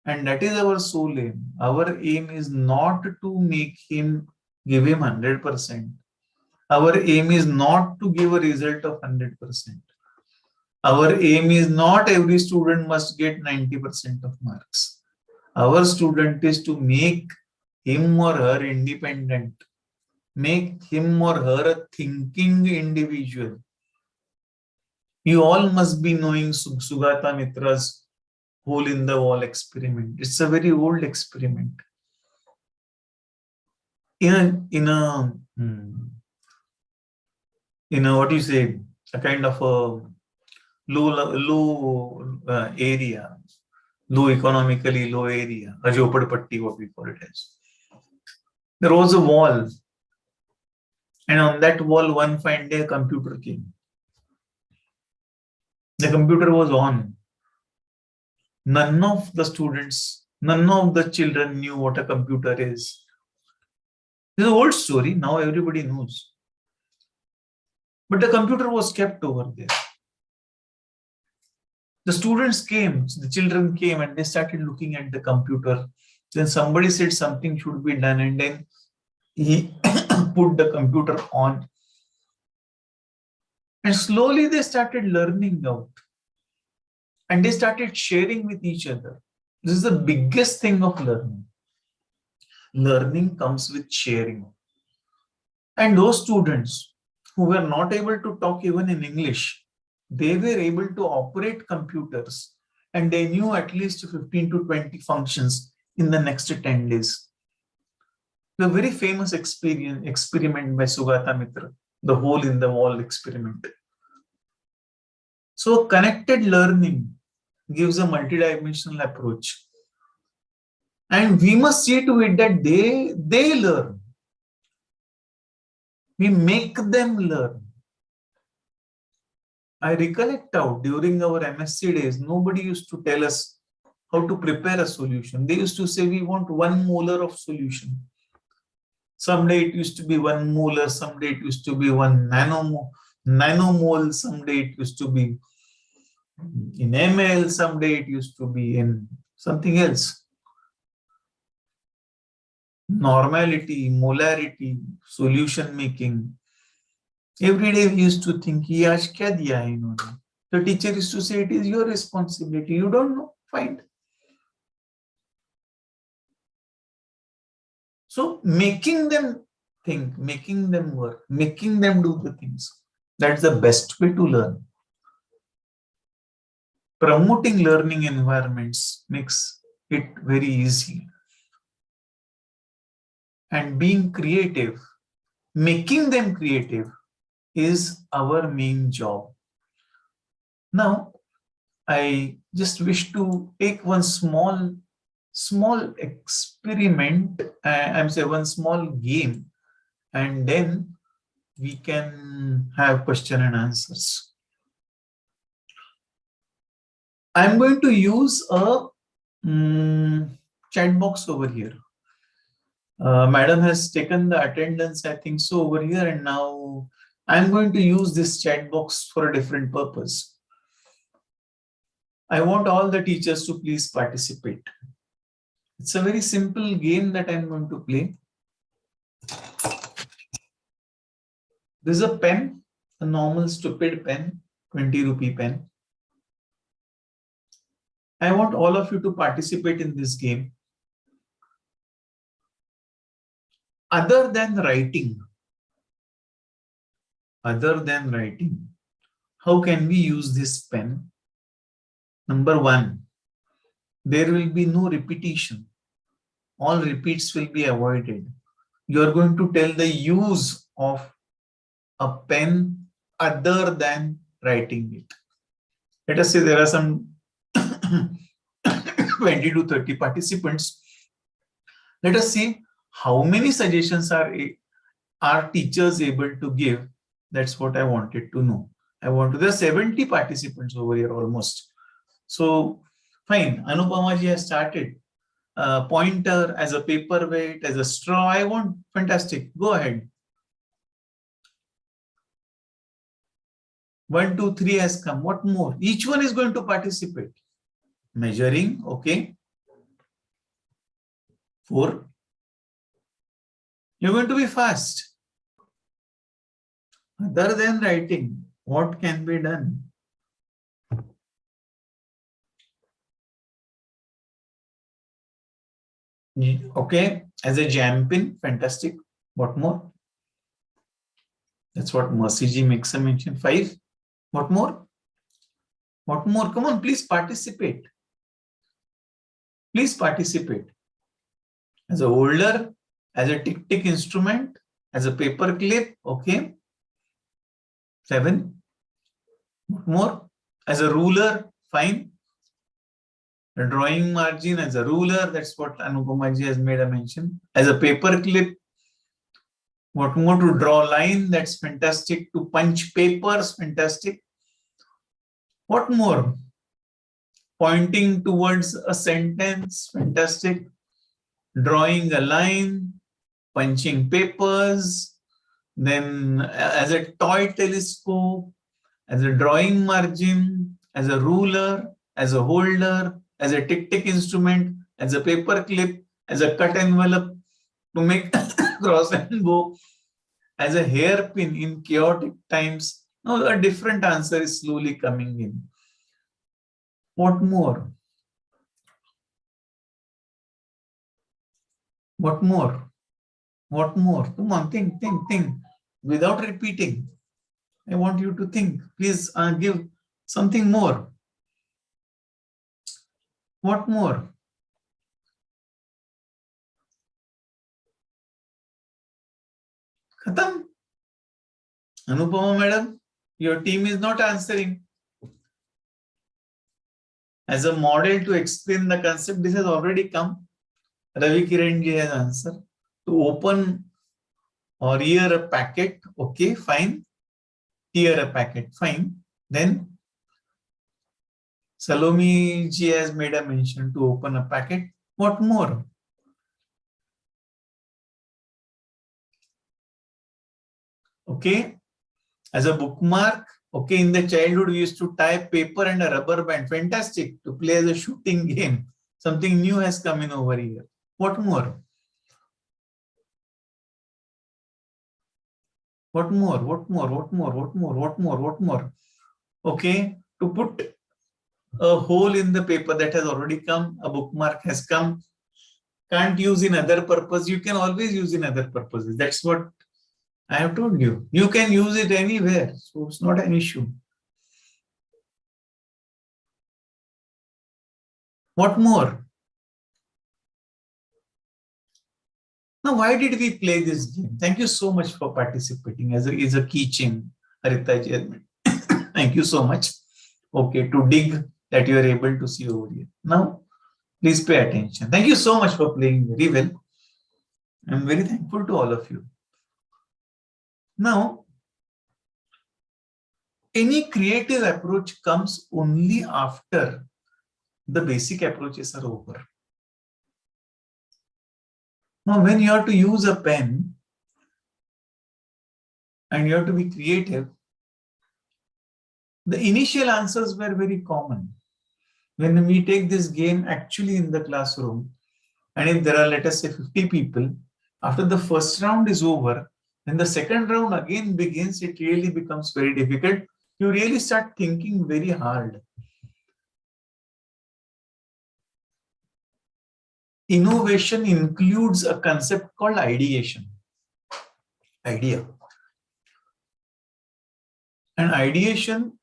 And that is our sole aim. Our aim is not to make him give him 100%. Our aim is not to give a result of 100%. Our aim is not every student must get 90% of marks. Our student is to make him or her independent, make him or her a thinking individual. You all must be knowing Sugata Mitra's hole in the wall experiment. It's a very old experiment. In a what do you say, a kind of a low area, economically low area, a Jhopadpatti, what we call it as. There was a wall, and on that wall, one fine day, a computer came. The computer was on. None of the students, none of the children knew what a computer is. This is an old story. Now everybody knows. But the computer was kept over there. The students came, the children came, and they started looking at the computer. Then somebody said something should be done, and then he put the computer on. And slowly they started learning out. And they started sharing with each other. This is the biggest thing of learning. Learning comes with sharing. And those students who were not able to talk even in English, they were able to operate computers and they knew at least 15 to 20 functions in the next 10 days. The very famous experiment by Sugata Mitra, the hole in the wall experiment. So connected learning gives a multidimensional approach. And we must see to it that they learn. We make them learn. I recollect out during our MSc days, nobody used to tell us how to prepare a solution. They used to say, we want 1 molar of solution. Someday it used to be 1 molar, someday it used to be 1 nanomole, someday it used to be in ml, someday it used to be in something else. Normality, molarity, solution making. Every day we used to think, "Ye aaj kya diya hai inhone?" The teacher used to say, "It is your responsibility. You don't know. Fine." So making them think, making them work, making them do the things. That's the best way to learn. Promoting learning environments makes it very easy. And being creative, making them creative is our main job. Now, I just wish to take one small experiment, I'm saying one small game, and then we can have question and answers. I'm going to use a chat box over here. Madam has taken the attendance, I think so, over here, and now I'm going to use this chat box for a different purpose. I want all the teachers to please participate. It's a very simple game that I'm going to play. This is a pen, a normal stupid pen, 20 rupee pen. I want all of you to participate in this game. Other than writing, how can we use this pen? Number 1, there will be no repetition. All repeats will be avoided. You are going to tell the use of a pen other than writing it. Let us say there are some 20 to 30 participants. Let us see how many suggestions are teachers able to give. That's what I wanted to know. There are 70 participants over here almost. So fine, Anupama ji has started. Pointer as a paperweight, as a straw. I want, fantastic. Go ahead. 1, 2, 3 has come. What more? Each one is going to participate. Measuring, okay. 4. You're going to be fast. Other than writing, what can be done? Okay, as a jam pin, fantastic. What more? That's what Mercy ji makes a mention. 5. What more? What more? Come on, please participate. Please participate. As a holder, as a tick instrument, as a paper clip, okay. 7. What more? As a ruler, fine. A drawing margin as a ruler, that's what Anupama ji has made a mention. As a paper clip, what more? To draw line, that's fantastic. To punch papers, fantastic. What more? Pointing towards a sentence, fantastic. Drawing a line, punching papers, then as a toy telescope, as a drawing margin, as a ruler, as a holder, as a tick instrument, as a paper clip, as a cut envelope to make cross and bow, as a hairpin in chaotic times. Now a different answer is slowly coming in. What more? What more? What more? Come on, think. Without repeating. I want you to think. Please give something more. What more? Khatam? Anupama madam, your team is not answering. As a model to explain the concept, this has already come. Ravi Kiran ji has answered. To open or hear a packet, okay, fine. Hear a packet, fine. Then Salome ji has made a mention to open a packet. What more? Okay, as a bookmark, okay, in the childhood we used to tie paper and a rubber band. Fantastic, to play as a shooting game. Something new has come in over here. What more? What more? What more? What more? What more? What more? What more? Okay, to put a hole in the paper that has already come, a bookmark has come. Can't use in other purpose. You can always use in other purposes. That's what I have told you. You can use it anywhere. So it's not an issue. What more? Now, why did we play this game? Thank you so much for participating. As a keychain, Harita ji. Thank you so much. Okay, to dig that you are able to see over here. Now, please pay attention. Thank you so much for playing very well. I'm very thankful to all of you. Now, any creative approach comes only after the basic approaches are over. Now, when you have to use a pen and you have to be creative, the initial answers were very common. When we take this game actually in the classroom, and if there are, let us say, 50 people, after the first round is over, when the second round again begins, it really becomes very difficult. You really start thinking very hard. Innovation includes a concept called ideation. Idea. And ideation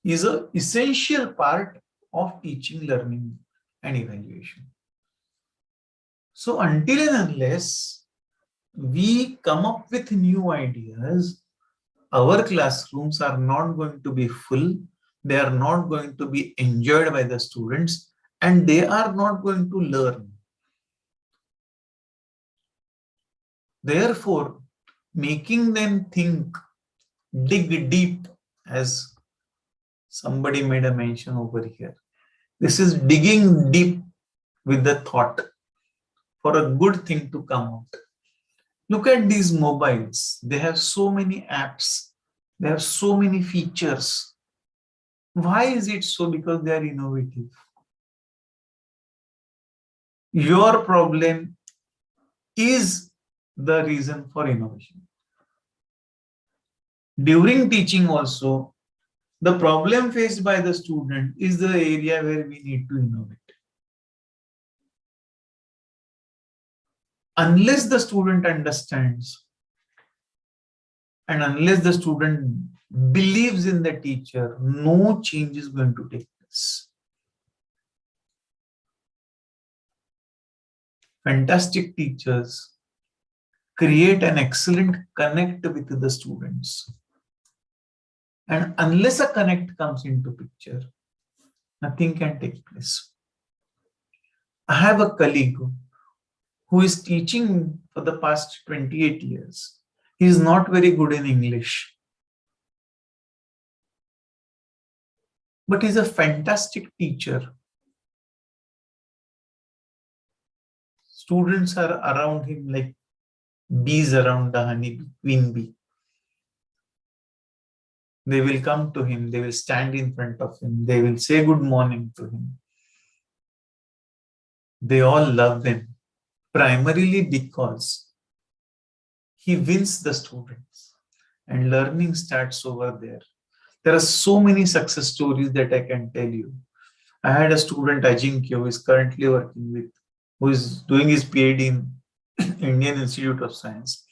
is an essential part of teaching, learning, and evaluation. So until and unless we come up with new ideas, our classrooms are not going to be full, they are not going to be enjoyed by the students, and they are not going to learn. Therefore, making them think, dig deep, as somebody made a mention over here. This is digging deep with the thought for a good thing to come out. Look at these mobiles. They have so many apps. They have so many features. Why is it so? Because they are innovative. Your problem is the reason for innovation. During teaching also, the problem faced by the student is the area where we need to innovate. Unless the student understands and unless the student believes in the teacher, no change is going to take place. Fantastic teachers create an excellent connect with the students. And unless a connect comes into picture, nothing can take place. I have a colleague who is teaching for the past 28 years. He is not very good in English, but he's a fantastic teacher. Students are around him like bees around the honey queen bee. They will come to him, they will stand in front of him, they will say good morning to him. They all love him, primarily because he wins the students. and learning starts over there. There are so many success stories that I can tell you. I had a student, Ajinkya, who is currently working with, who is doing his PhD in Indian Institute of Science.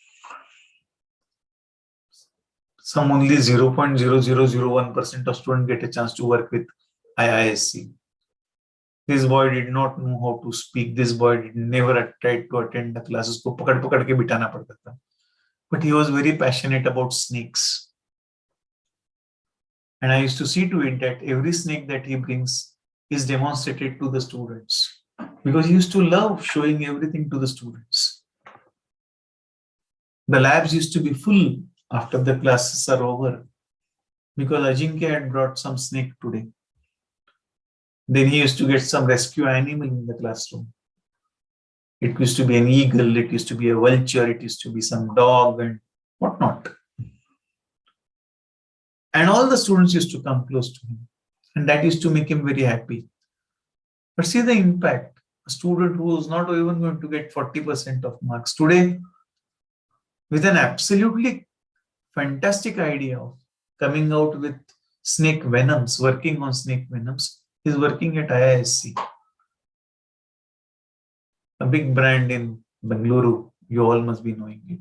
Some only 0.0001% of students get a chance to work with IISc. This boy did not know how to speak. This boy never tried to attend the classes. को पकड़ पकड़ के बिठाना पड़ता था. But he was very passionate about snakes. And I used to see to it that every snake that he brings is demonstrated to the students. Because he used to love showing everything to the students. The labs used to be full after the classes are over. Because Ajinkya had brought some snake today. Then he used to get some rescue animal in the classroom. It used to be an eagle, it used to be a vulture, it used to be some dog and whatnot. And all the students used to come close to him. And that used to make him very happy. But see the impact. A student who is not even going to get 40% of marks today, with an absolutely fantastic idea of coming out with snake venoms, working on snake venoms, is working at IISc, a big brand in Bengaluru. You all must be knowing it.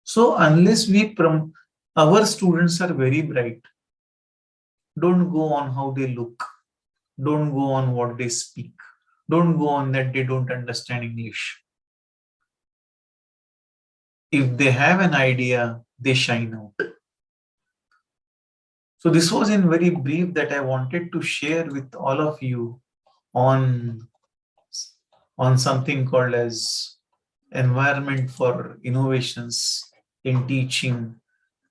So unless our students are very bright, don't go on how they look, don't go on what they speak, don't go on that they don't understand English. If they have an idea, they shine out. So this was in very brief that I wanted to share with all of you on something called as environment for innovations in teaching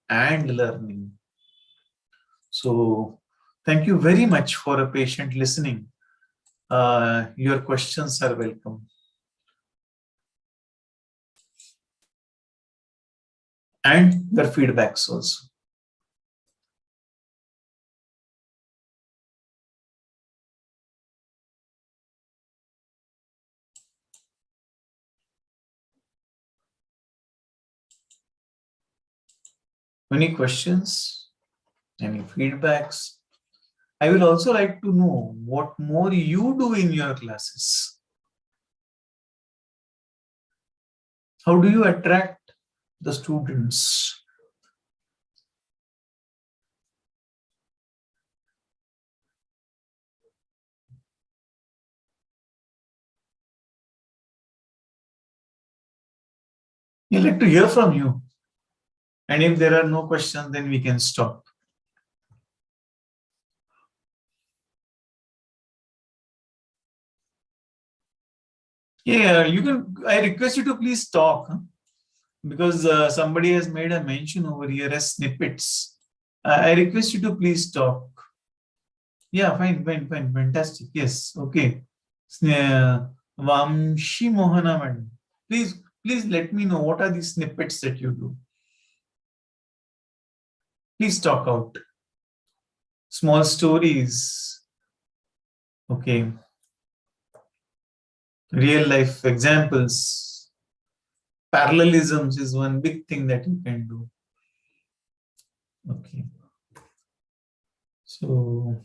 and learning. So thank you very much for a patient listening. Your questions are welcome. And your feedbacks also. Any questions? Any feedbacks? I will also like to know what more you do in your classes. How do you attract the students? I'd like to hear from you. And if there are no questions, then we can stop. Yeah, you can. I request you to please talk, because somebody has made a mention over here as snippets. I request you to please talk. Yeah, fine, fantastic. Yes, okay. Vamshi Mohana madam, please let me know what are the snippets that you do. Please talk out. Small stories. Okay. Real life examples. Parallelisms is one big thing that you can do. Okay. So,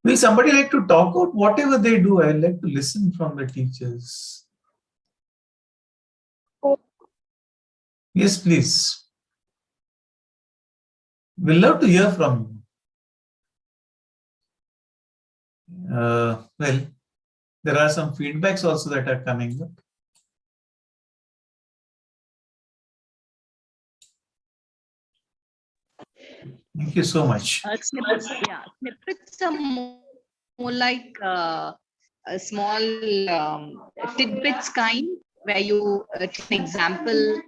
will somebody like to talk out whatever they do? I like to listen from the teachers. Yes, please. We'll love to hear from you. Well, there are some feedbacks also that are coming up. Thank you so much. Snippets are more like a small tidbits kind, where you take an example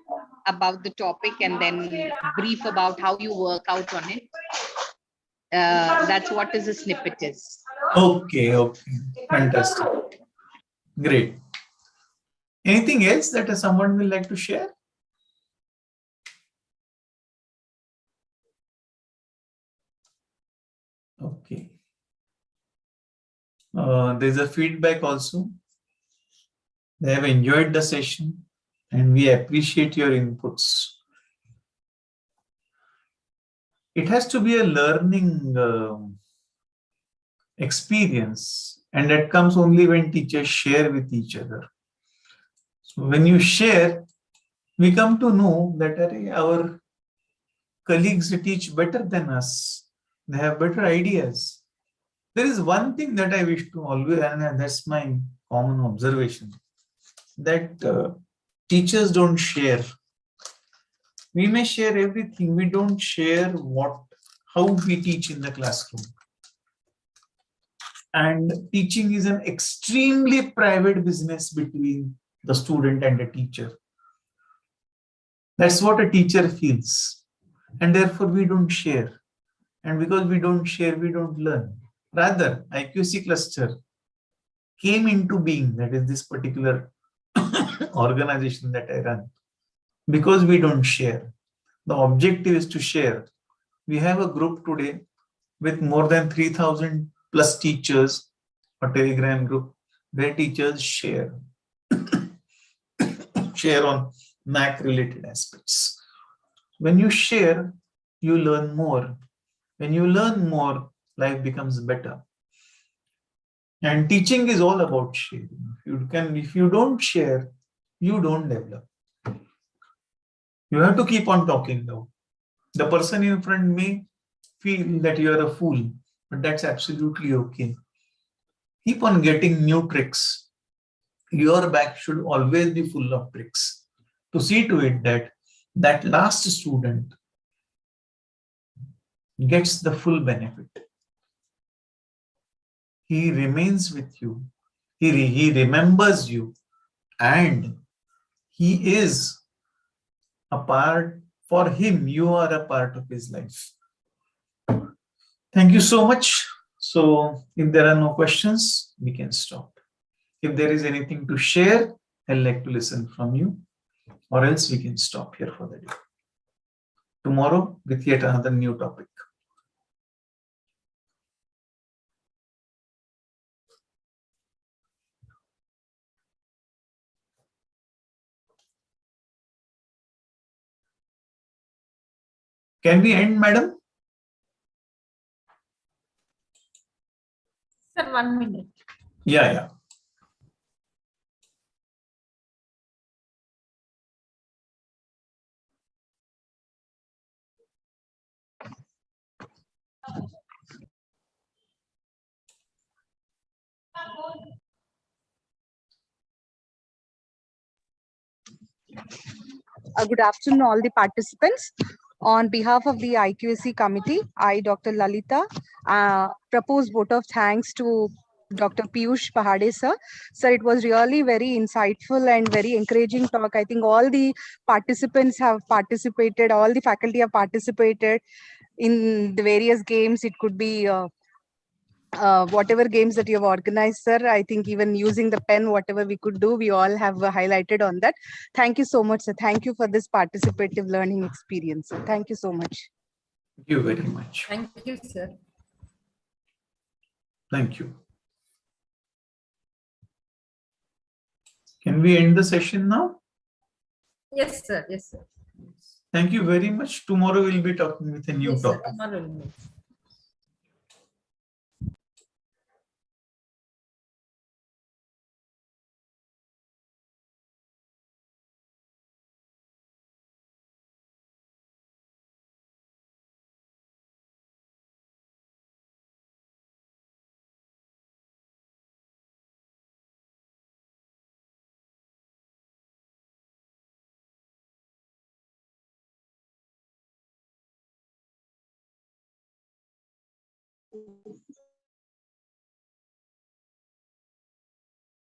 about the topic and then brief about how you work out on it. That's what is a snippet is. Okay, fantastic. Great. Anything else that someone will like to share? Okay. There's a feedback also. They have enjoyed the session and we appreciate your inputs. it has to be a learning experience, and that comes only when teachers share with each other. So when you share, we come to know that our colleagues teach better than us. They have better ideas. There is one thing that I wish to always, and that's my common observation, that teachers don't share. We may share everything. We don't share how we teach in the classroom. And teaching is an extremely private business between the student and the teacher. That's what a teacher feels. And therefore, we don't share. And because we don't share, we don't learn. Rather, IQC cluster came into being, that is this particular organization that I run, because we don't share. The objective is to share. We have a group today with more than 3,000 plus teachers, a Telegram group where teachers share on Mac related aspects. When you share, you learn more. When you learn more, life becomes better. And teaching is all about sharing. If you don't share, you don't develop. You have to keep on talking now. The person in front may feel that you are a fool, but that's absolutely okay. Keep on getting new tricks. Your bag should always be full of tricks to see to it that that last student gets the full benefit. He remains with you. He remembers you, and he is a part, for him, you are a part of his life. Thank you so much. So if there are no questions, we can stop. If there is anything to share, I'd like to listen from you, or else we can stop here for the day. Tomorrow with yet another new topic. Can we end, madam? Sir, 1 minute. Yeah. Good afternoon, all the participants. On behalf of the IQAC committee, I, Dr. Lalita, propose vote of thanks to Dr. Piyush Pahade sir. Sir, it was really very insightful and very encouraging talk. I think all the participants have participated, all the faculty have participated in the various games. It could be whatever games that you have organized, sir. I think even using the pen, whatever we could do, we all have highlighted on that. Thank you so much, sir. Thank you for this participative learning experience, sir. Thank you so much. Thank you very much. Thank you, sir. Thank you. Can we end the session now? Yes, sir. Yes, sir. Thank you very much. Tomorrow we'll be talking with a new Yes, sir. topic. Tomorrow we'll meet.